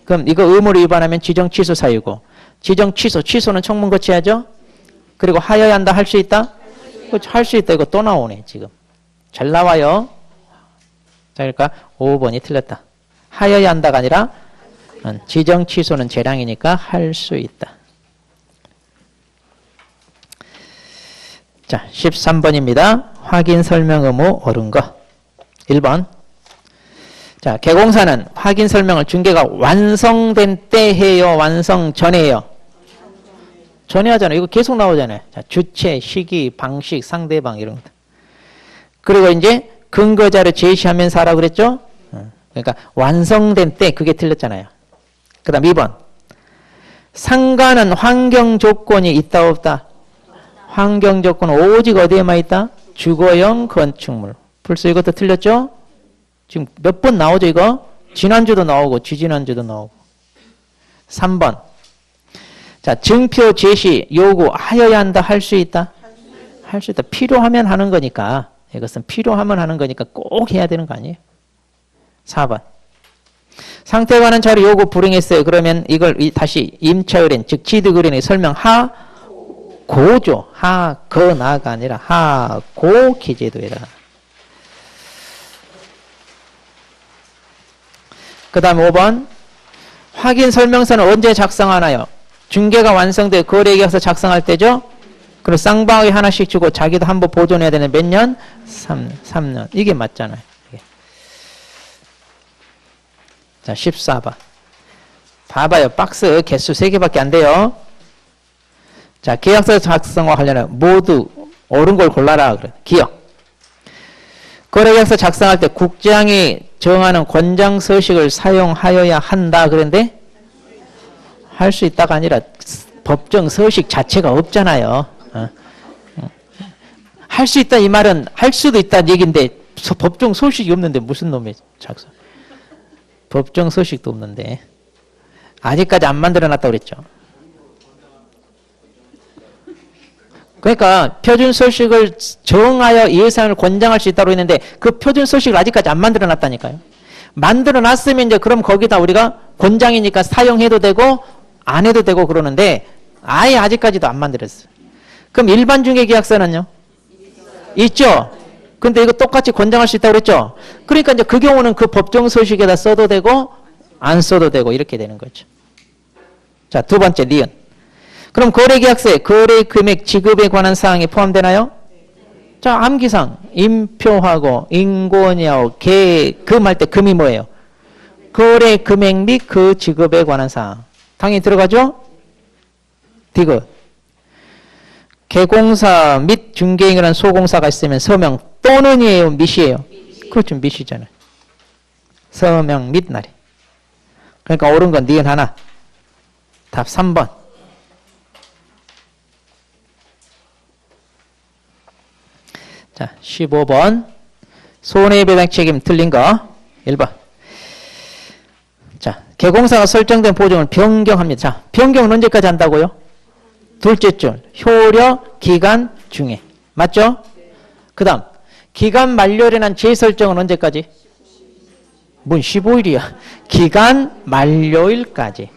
그럼 이거 의무를 위반하면 지정 취소 사유고, 지정 취소, 취소는 청문 거쳐야죠? 그리고 하여야 한다, 할 수 있다? 할 수 있다. 이거 또 나오네, 지금. 잘 나와요. 자, 그러니까 5번이 틀렸다. 하여야 한다가 아니라, 지정 취소는 재량이니까 할 수 있다. 자, 13번입니다. 확인 설명 의무 옳은 거. 1번. 자, 개공사는 확인 설명을 중개가 완성된 때 해요? 완성 전에 해요? 전에 하잖아요. 이거 계속 나오잖아요. 자, 주체, 시기, 방식, 상대방 이런 것. 그리고 이제 근거자를 제시하면서 하라고 그랬죠? 그러니까 완성된 때 그게 틀렸잖아요. 그 다음 2번. 상가는 환경 조건이 있다 없다? 환경 조건은 오직 어디에만 있다? 주거용 건축물. 벌써 이것도 틀렸죠? 지금 몇 번 나오죠 이거? 지난주도 나오고 지지난주도 나오고. 3번. 자, 증표 제시 요구하여야 한다, 할 수 있다? 할 수 있다. 필요하면 하는 거니까. 이것은 필요하면 하는 거니까 꼭 해야 되는 거 아니에요? 4번. 상태 관한 자료 요구 불응했어요. 그러면 이걸 다시 임차의뢰인, 즉 취득의뢰인에게 설명하고죠. 하거나가 아니라 하고 기재도해라. 그 다음 5번. 확인 설명서는 언제 작성하나요? 중개가 완성돼 거래계약서 작성할 때죠. 그리고 쌍방하게 하나씩 주고 자기도 한번 보존해야 되는 몇 년? 3년. 이게 맞잖아요. 이게. 자, 14번. 봐봐요. 박스 개수 3개밖에 안 돼요. 자, 계약서 작성과 관련한 모두 옳은 걸 골라라. 그래. 기억. 거래계약서 작성할 때 국장이 정하는 권장 서식을 사용하여야 한다. 그런데 할 수 있다가 아니라 법정 서식 자체가 없잖아요. 할 수 있다 이 말은 할 수도 있다는 얘기인데 법정 서식이 없는데 무슨 놈의 작성. 법정 서식도 없는데 아직까지 안 만들어놨다고 그랬죠. 그러니까 표준 서식을 정하여 예산을 권장할 수 있다고 했는데 그 표준 서식을 아직까지 안 만들어놨다니까요. 만들어놨으면 이제 그럼 거기다 우리가 권장이니까 사용해도 되고 안 해도 되고 그러는데 아예 아직까지도 안 만들었어요. 그럼 일반 중개계약서는요? 있죠? 근데 이거 똑같이 권장할 수 있다고 그랬죠? 그러니까 이제 그 경우는 그 법정 서식에다 써도 되고 안 써도 되고 이렇게 되는 거죠. 자, 두 번째 니은. 그럼 거래계약서에 거래 금액 지급에 관한 사항이 포함되나요? 자, 암기상 임표하고 인고냐고 계금 할 때 금이 뭐예요? 거래 금액 및 그 지급에 관한 사항. 당연히 들어가죠? 디귿. 개공사 및 중개인이라는 소공사가 있으면 서명 또는이에요? 밋이에요? 그렇죠. 밋이잖아요. 서명 및 날이. 그러니까 옳은 건 니은 하나. 답 3번. 자, 15번. 손해배상 책임 틀린 거. 1번. 자, 개공사가 설정된 보증을 변경합니다. 자, 변경은 언제까지 한다고요? 둘째 줄. 효력 기간 중에. 맞죠? 그 다음, 기간 만료일에 난 재설정은 언제까지? 뭔 15일이야. 기간 만료일까지.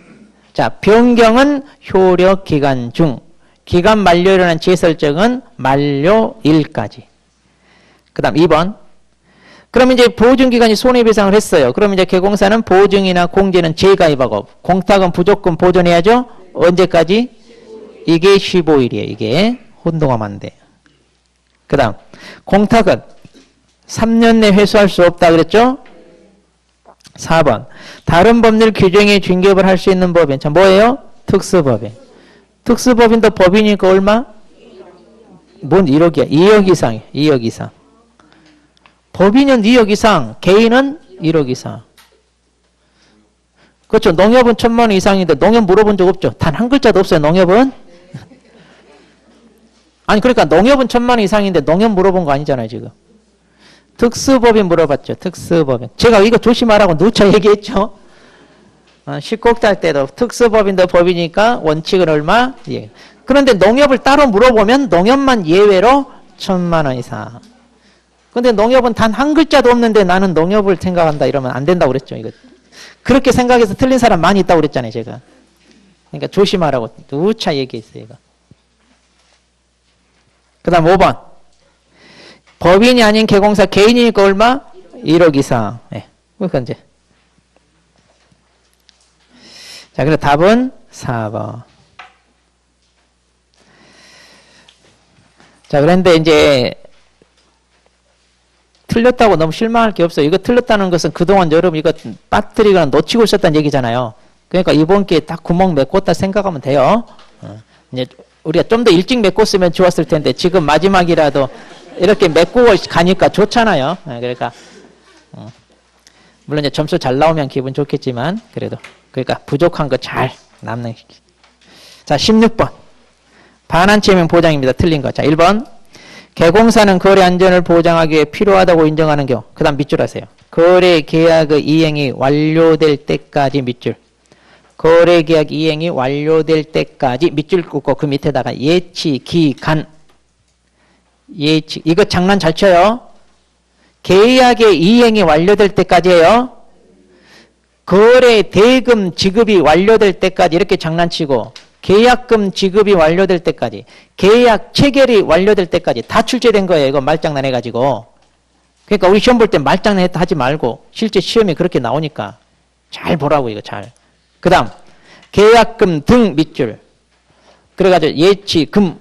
자, 변경은 효력 기간 중. 기간 만료일에 난 재설정은 만료일까지. 그 다음 2번. 그럼 이제 보증기간이 손해배상을 했어요. 그럼 이제 개공사는 보증이나 공제는 재가입하고 공탁은 무조건 보존해야죠. 언제까지? 이게 15일이에요. 이게 혼동하면 안 돼요. 그 다음 공탁은 3년 내 회수할 수 없다 그랬죠? 4번. 다른 법률 규정에 준결을 할 수 있는 법인. 자, 뭐예요? 특수법인. 특수법인도 법이니까 얼마? 뭔 1억이야? 2억 이상이에요. 2억 이상. 법인은 2억 이상, 개인은 1억 이상. 그렇죠. 농협은 1,000만 원 이상인데 농협 물어본 적 없죠. 단 한 글자도 없어요. 농협은. 아니 그러니까 농협은 1,000만 원 이상인데 농협 물어본 거 아니잖아요. 지금. 특수법인 물어봤죠. 특수법인. 제가 이거 조심하라고 누차 얘기했죠. 10곡 짤 때도 특수법인도 법이니까 원칙은 얼마? 예. 그런데 농협을 따로 물어보면 농협만 예외로 1,000만 원 이상. 근데 농협은 단 한 글자도 없는데 나는 농협을 생각한다 이러면 안 된다고 그랬죠. 이거. 그렇게 생각해서 틀린 사람 많이 있다고 그랬잖아요. 제가. 그러니까 조심하라고 누차 얘기했어요. 이거. 그 다음 5번. 법인이 아닌 개공사 개인이니까 얼마? 1억 이상. 예. 그러니까 이제. 자, 그래서 답은 4번. 자, 그런데 이제 틀렸다고 너무 실망할 게 없어요. 이거 틀렸다는 것은 그동안 여러분 이거 빠뜨리거나 놓치고 있었다는 얘기잖아요. 그러니까 이번 기회에 딱 구멍 메꿨다 생각하면 돼요. 이제 우리가 좀 더 일찍 메꿨으면 좋았을 텐데 지금 마지막이라도 이렇게 메꾸고 가니까 좋잖아요. 그러니까 물론 이제 점수 잘 나오면 기분 좋겠지만 그래도 그러니까 부족한 거 잘 남는. 자, 16번. 반환체명 보장입니다. 틀린 거. 자, 1번. 개공사는 거래 안전을 보장하기 위해 필요하다고 인정하는 경우. 그 다음 밑줄 하세요. 거래 계약의 이행이 완료될 때까지 밑줄. 거래 계약 이행이 완료될 때까지 밑줄 긋고 그 밑에다가 예치 기간. 예치. 이거 장난 잘 쳐요. 계약의 이행이 완료될 때까지예요. 거래 대금 지급이 완료될 때까지 이렇게 장난치고 계약금 지급이 완료될 때까지 계약 체결이 완료될 때까지 다 출제된 거예요. 이거 말장난 해가지고. 그러니까 우리 시험 볼 때 말장난 하지 말고 실제 시험이 그렇게 나오니까 잘 보라고 이거 잘. 그 다음 계약금 등 밑줄. 그래가지고 예치금.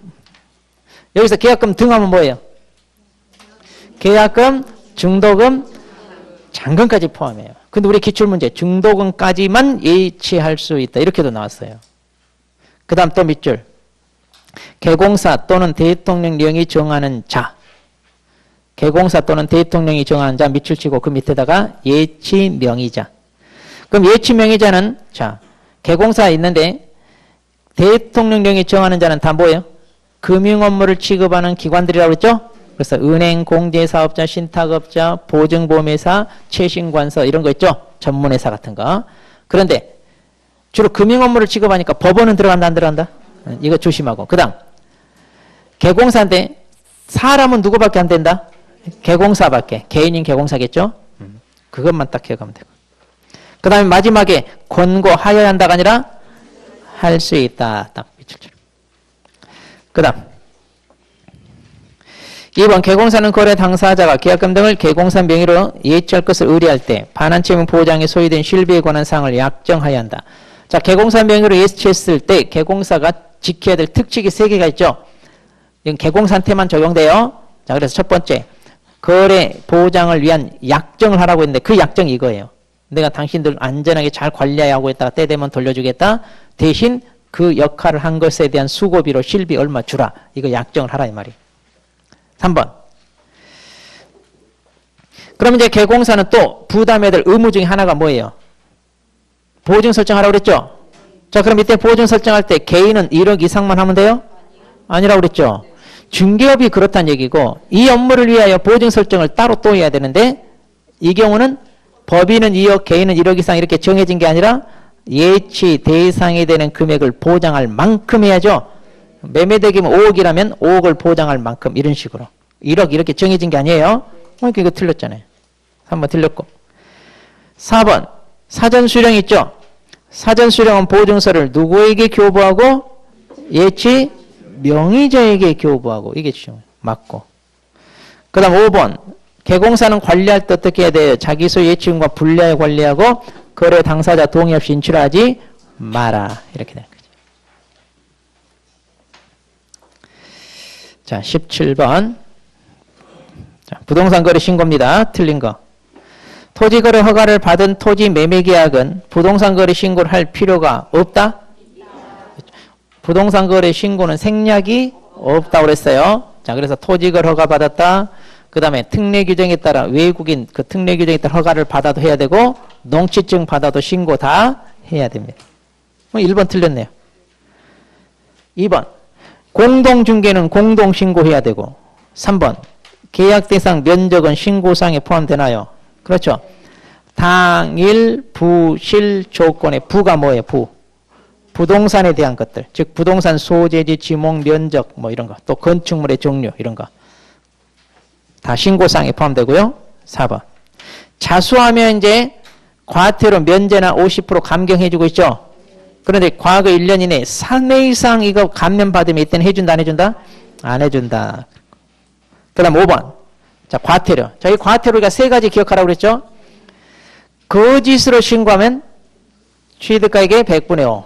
여기서 계약금 등 하면 뭐예요? 계약금, 중도금, 잔금까지 포함해요. 근데 우리 기출문제 중도금까지만 예치할 수 있다. 이렇게도 나왔어요. 그 다음 또 밑줄. 개공사 또는 대통령령이 정하는 자. 개공사 또는 대통령이 정하는 자 밑줄 치고 그 밑에다가 예치명의자. 그럼 예치명의자는 자 개공사에 있는데 대통령령이 정하는 자는 다 뭐예요? 금융 업무를 취급하는 기관들이라고 했죠? 그래서 은행, 공제사업자, 신탁업자, 보증보험회사, 최신관서 이런 거 있죠? 전문회사 같은 거. 그런데 주로 금융 업무를 취급하니까 법원은 들어간다 안 들어간다? 이거 조심하고. 그 다음 개공사인데 사람은 누구밖에 안 된다? 개공사밖에. 개인인 개공사겠죠? 그것만 딱 기억하면 되고. 그 다음에 마지막에 권고하여야 한다가 아니라 할 수 있다. 딱 밑줄줄. 그 다음 2번 개공사는 거래 당사자가 계약금 등을 개공사 명의로 예치할 것을 의뢰할 때 반환체명 보장에 소유된 실비에 관한 사항을 약정하여야 한다. 자, 개공사 명의로 예치했을 때 개공사가 지켜야 될 특칙이 3개가 있죠. 이건 개공사한테만 적용돼요. 자, 그래서 첫 번째 거래 보장을 위한 약정을 하라고 했는데 그 약정이 이거예요. 내가 당신들 안전하게 잘 관리하고 있다가 때 되면 돌려주겠다. 대신 그 역할을 한 것에 대한 수고비로 실비 얼마 주라. 이거 약정을 하라 이 말이에요. 3번. 그럼 이제 개공사는 또 부담해야 될 의무 중에 하나가 뭐예요? 보증 설정하라고 그랬죠? 자, 그럼 이때 보증 설정할 때 개인은 1억 이상만 하면 돼요? 아니라고 그랬죠? 중개업이 그렇다는 얘기고 이 업무를 위하여 보증 설정을 따로 또 해야 되는데 이 경우는 법인은 2억, 개인은 1억 이상 이렇게 정해진 게 아니라 예치 대상이 되는 금액을 보장할 만큼 해야죠. 매매대금이 5억이라면 5억을 보장할 만큼 이런 식으로. 1억 이렇게 정해진 게 아니에요. 그러니까 이거 틀렸잖아요. 3번 틀렸고. 4번 사전 수령 있죠. 사전 수령은 보증서를 누구에게 교부하고 예치 명의자에게 교부하고 이게 맞고. 그 다음 5번 개공사는 관리할 때 어떻게 해야 돼요? 자기 소유 예치금과 분리하여 관리하고 거래 당사자 동의 없이 인출하지 마라. 이렇게 되는 거죠. 자, 17번. 자, 부동산 거래 신고입니다. 틀린 거. 토지 거래 허가를 받은 토지 매매 계약은 부동산 거래 신고를 할 필요가 없다? 부동산 거래 신고는 생략이 없다고 그랬어요. 자, 그래서 토지 거래 허가 받았다. 그 다음에 특례 규정에 따라 외국인 그 특례 규정에 따라 허가를 받아도 해야 되고 농취증 받아도 신고 다 해야 됩니다. 1번 틀렸네요. 2번 공동중개는 공동신고해야 되고 3번 계약 대상 면적은 신고사항에 포함되나요? 그렇죠. 당일 부실 조건의 부가 뭐예요? 부동산에 대한 것들. 즉 부동산 소재지, 지목, 면적 뭐 이런 거. 또 건축물의 종류 이런 거. 다 신고사항에 포함되고요. 4번. 자수하면 이제 과태료 면제나 50% 감경해주고 있죠. 그런데 과거 1년 이내에 3회 이상 이거 감면받으면 이때는 해준다 안 해준다? 안 해준다. 그 다음 5번. 자, 과태료. 자, 이 과태료가 세 가지 기억하라고 그랬죠. 거짓으로 신고하면 취득가액의 100분의 5.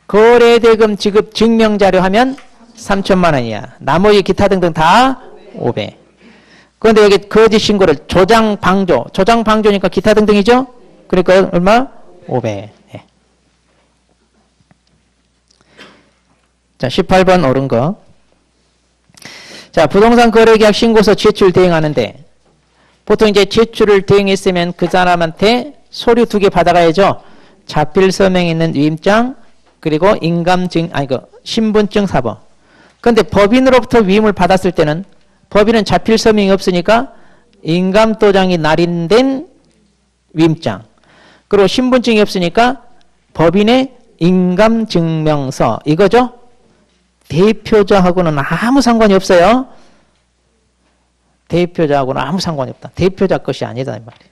거래대금 지급 증명자료 하면 3천만 원이야. 나머지 기타 등등 다 500. 그런데 여기 거짓 신고를 조장 방조. 조장 방조니까 기타 등등이죠? 그러니까 얼마? 500. 예. 자, 18번 옳은 거. 자, 부동산 거래계약 신고서 제출 대행하는데 보통 이제 제출을 대행했으면 그 사람한테 서류 2개 받아가야죠. 자필 서명에 있는 위임장 그리고 신분증 사본. 그런데 법인으로부터 위임을 받았을 때는 법인은 자필 서명이 없으니까 인감도장이 날인된 위임장 그리고 신분증이 없으니까 법인의 인감증명서 이거죠. 대표자하고는 아무 상관이 없어요. 대표자하고는 아무 상관이 없다. 대표자 것이 아니다 이 말이에요.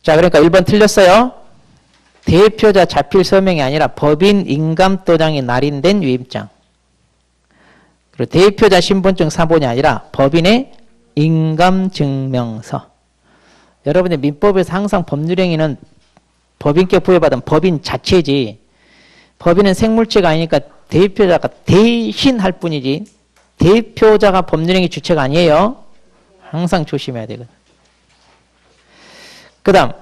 자, 그러니까 1번 틀렸어요. 대표자 자필 서명이 아니라 법인 인감도장이 날인된 위임장. 그리고 대표자 신분증 사본이 아니라 법인의 인감증명서. 여러분들 민법에서 항상 법률행위는 법인께 부여받은 법인 자체지 법인은 생물체가 아니니까 대표자가 대신할 뿐이지 대표자가 법률행위 주체가 아니에요. 항상 조심해야 되거든. 그 다음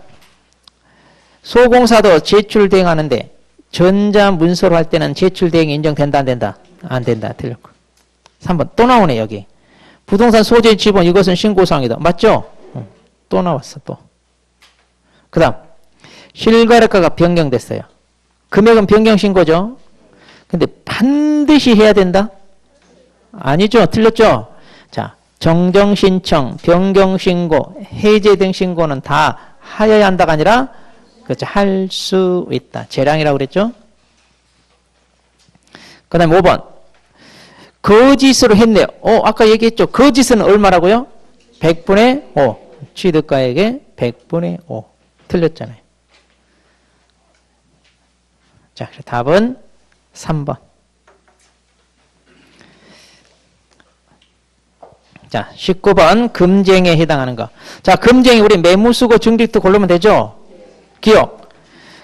소공사도 제출 대행하는데 전자문서로 할 때는 제출 대행이 인정된다 안 된다? 안 된다. 틀렸고. 3번 또 나오네 여기. 부동산 소재 지분 이것은 신고사항이다. 맞죠? 또 나왔어 또. 그 다음 실거래가가 변경됐어요. 금액은 변경 신고죠. 근데 반드시 해야 된다? 아니죠. 틀렸죠? 자, 정정 신청, 변경 신고, 해제 등 신고는 다 하여야 한다가 아니라 그렇죠. 할 수 있다. 재량이라고 그랬죠? 그 다음에 5번. 거짓으로 했네요. 아까 얘기했죠. 거짓은 얼마라고요? 100분의 5. 취득가액의 100분의 5. 틀렸잖아요. 자, 답은 3번. 자, 19번 금쟁에 해당하는 거. 자, 금쟁이 우리 매무수고 증직도 고르면 되죠? 기억.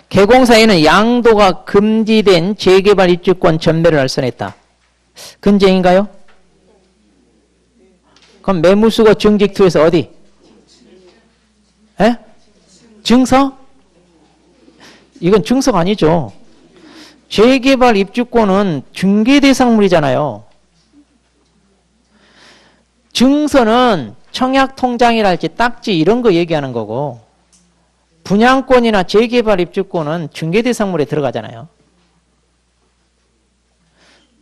개공사에는 양도가 금지된 재개발 입주권 전매를 알선했다. 금쟁인가요? 그럼 매무수고 증직투에서 어디? 에? 증서? 이건 증서가 아니죠. 재개발 입주권은 중개대상물이잖아요. 증서는 청약통장이랄지 딱지 이런 거 얘기하는 거고 분양권이나 재개발 입주권은 중개대상물에 들어가잖아요.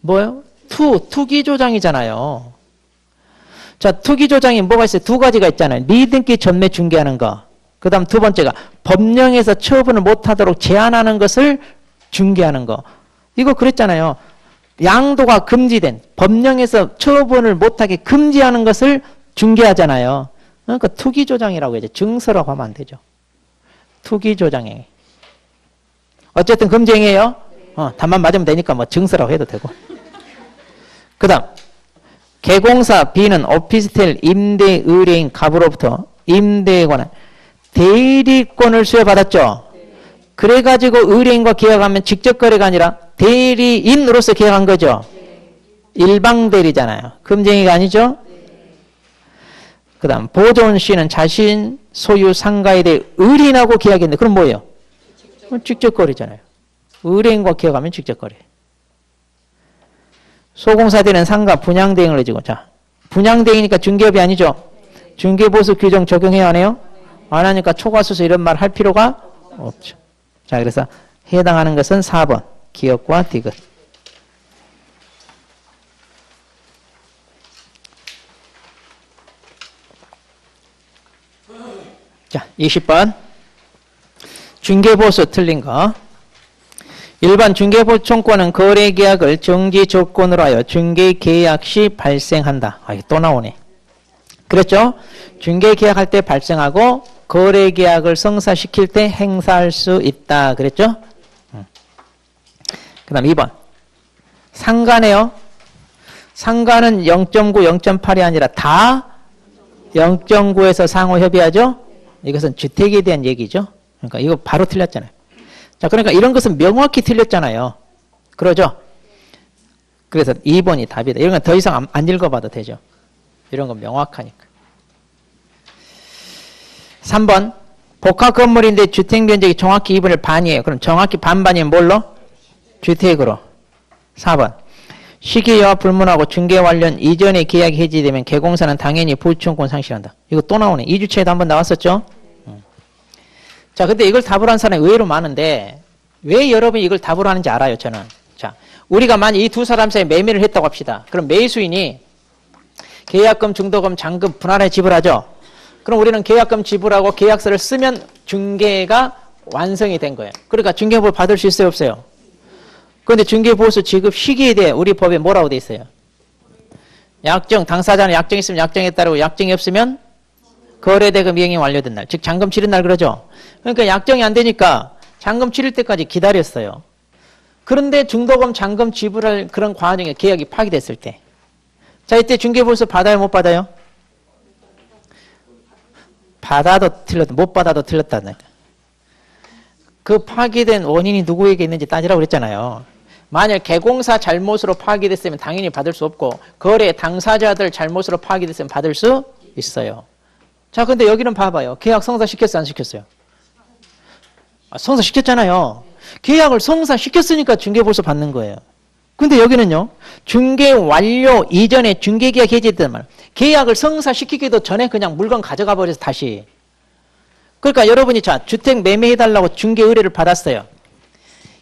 뭐요? 투기조장이잖아요. 자, 투기조장이 뭐가 있어요? 두 가지가 있잖아요. 미등기 전매 중개하는 거. 그 다음 두 번째가 법령에서 처분을 못하도록 제한하는 것을 중개하는 거. 이거 그랬잖아요. 양도가 금지된 법령에서 처분을 못하게 금지하는 것을 중개하잖아요. 그러니까 투기조장이라고 해야죠. 증서라고 하면 안 되죠. 투기조장행위. 어쨌든 금지행위예요. 답만 맞으면 되니까 뭐 증서라고 해도 되고. 그 다음 개공사 B는 오피스텔 임대 의뢰인 갑으로부터 임대에 관한 대리권을 수여받았죠. 그래가지고 의뢰인과 계약하면 직접 거래가 아니라 대리인으로서 계약한 거죠. 일방대리잖아요. 금지행위가 아니죠. 그 다음 보존 씨는 자신 소유 상가에 대해 의뢰인하고 계약했는데 그럼 뭐예요? 직접 거래잖아요. 의뢰인과 계약하면 직접 거래. 소공사들은 상가 분양대행을 해주고, 자, 분양대행이니까 중개업이 아니죠. 중개보수 규정 적용해야 하네요. 안 하니까 초과수수 이런 말 할 필요가 없죠. 자, 그래서 해당하는 것은 4번 기업과 디귿. 자, 20번 중개보수 틀린 거. 1번 중개보청권은 거래계약을 정지 조건으로 하여 중개계약 시 발생한다. 아, 이거 또 나오네. 그랬죠? 중개계약할 때 발생하고 거래계약을 성사시킬 때 행사할 수 있다. 그랬죠? 그 다음 2번 상가네요. 상가는 0.9, 0.8이 아니라 다 0.9에서 상호 협의하죠? 이것은 주택에 대한 얘기죠. 그러니까 이거 바로 틀렸잖아요. 자, 그러니까 이런 것은 명확히 틀렸잖아요. 그러죠? 그래서 2번이 답이다. 이런 건 더 이상 안 읽어봐도 되죠. 이런 건 명확하니까. 3번 복합 건물인데 주택 면적이 정확히 2분의 반이에요. 그럼 정확히 반반이면 뭘로? 주택으로. 4번 시기와 불문하고 중개 관련 이전의 계약이 해지되면 개공사는 당연히 보유청권 상실한다. 이거 또 나오네. 2주차에도 한번 나왔었죠? 자, 근데 이걸 답으로 한 사람이 의외로 많은데 왜 여러분이 이걸 답으로 하는지 알아요, 저는. 자, 우리가 만약 이 두 사람 사이에 매매를 했다고 합시다. 그럼 매수인이 계약금, 중도금, 잔금 분할해 지불하죠. 그럼 우리는 계약금 지불하고 계약서를 쓰면 중개가 완성이 된 거예요. 그러니까 중개보수 받을 수 있어요, 없어요? 그런데 중개보수 지급 시기에 대해 우리 법에 뭐라고 돼 있어요? 약정, 당사자는 약정이 있으면 약정에 따르고 약정이 없으면 거래대금 이행이 완료된 날, 즉 잔금 치른 날 그러죠. 그러니까 약정이 안 되니까 잔금 치를 때까지 기다렸어요. 그런데 중도금, 잔금 지불할 그런 과정에 계약이 파기됐을 때, 자, 이때 중개보수 받아요, 못 받아요? 받아도 틀렸다, 못 받아도 틀렸다는. 그 파기된 원인이 누구에게 있는지 따지라고 그랬잖아요. 만약 개공사 잘못으로 파기됐으면 당연히 받을 수 없고 거래 당사자들 잘못으로 파기됐으면 받을 수 있어요. 자, 근데 여기는 봐봐요. 계약 성사시켰어요, 안 시켰어요? 성사시켰잖아요. 계약을 성사시켰으니까 중개보수 받는 거예요. 근데 여기는요, 중개 완료 이전에 중개계약 해지했단 말이에요. 계약을 성사시키기도 전에 그냥 물건 가져가 버려서 다시. 그러니까 여러분이 자, 주택 매매해달라고 중개 의뢰를 받았어요.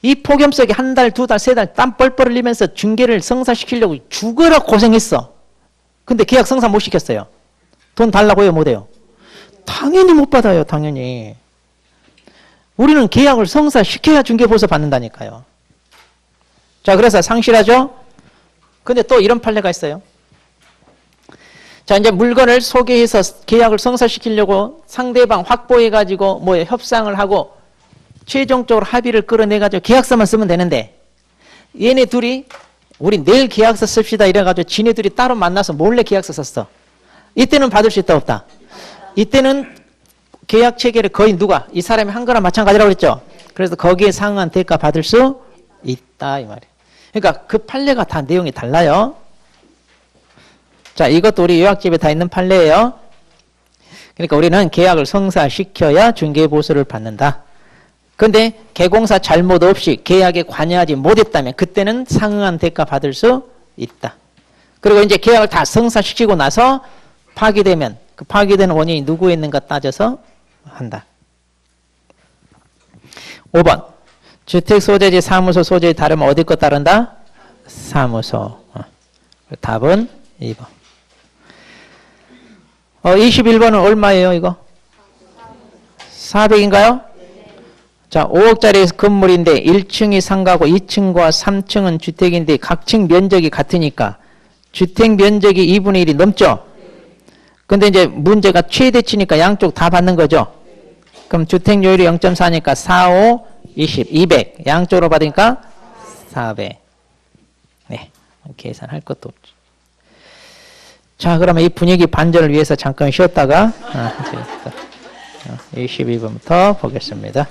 이 폭염 속에 한 달, 두 달, 세 달 땀 뻘뻘 흘리면서 중개를 성사시키려고 죽어라 고생했어. 근데 계약 성사 못 시켰어요. 돈 달라고 해요, 못 해요? 당연히 못 받아요, 당연히. 우리는 계약을 성사시켜야 중개보수 받는다니까요. 자, 그래서 상실하죠? 근데 또 이런 판례가 있어요. 자, 이제 물건을 소개해서 계약을 성사시키려고 상대방 확보해가지고 뭐 협상을 하고 최종적으로 합의를 끌어내가지고 계약서만 쓰면 되는데 얘네 둘이 우리 내일 계약서 씁시다 이래가지고 지네 둘이 따로 만나서 몰래 계약서 썼어. 이때는 받을 수 있다, 없다? 이때는 계약 체계를 거의 누가? 이 사람이 한 거랑 마찬가지라고 그랬죠? 그래서 거기에 상응한 대가 받을 수 있다, 이 말이에요. 그러니까 그 판례가 다 내용이 달라요. 자, 이것도 우리 요약집에 다 있는 판례예요. 그러니까 우리는 계약을 성사시켜야 중개보수를 받는다. 그런데 개공사 잘못 없이 계약에 관여하지 못했다면 그때는 상응한 대가 받을 수 있다. 그리고 이제 계약을 다 성사시키고 나서 파기되면 그 파기된 원인이 누구에 있는가 따져서 한다. 5번 주택 소재지 사무소 소재에 다르면 어디 것 따른다? 사무소. 답은 2번. 21번은 얼마예요, 이거? 400인가요? 자, 5억짜리 건물인데 1층이 상가고 2층과 3층은 주택인데 각 층 면적이 같으니까 주택 면적이 2분의 1이 넘죠? 근데 이제 문제가 최대치니까 양쪽 다 받는 거죠? 그럼 주택료율이 0.4니까 4, 5, 20, 200. 양쪽으로 받으니까 400. 네. 계산할 것도 없죠. 자, 그러면 이 분위기 반전을 위해서 잠깐 쉬었다가 22번부터 보겠습니다.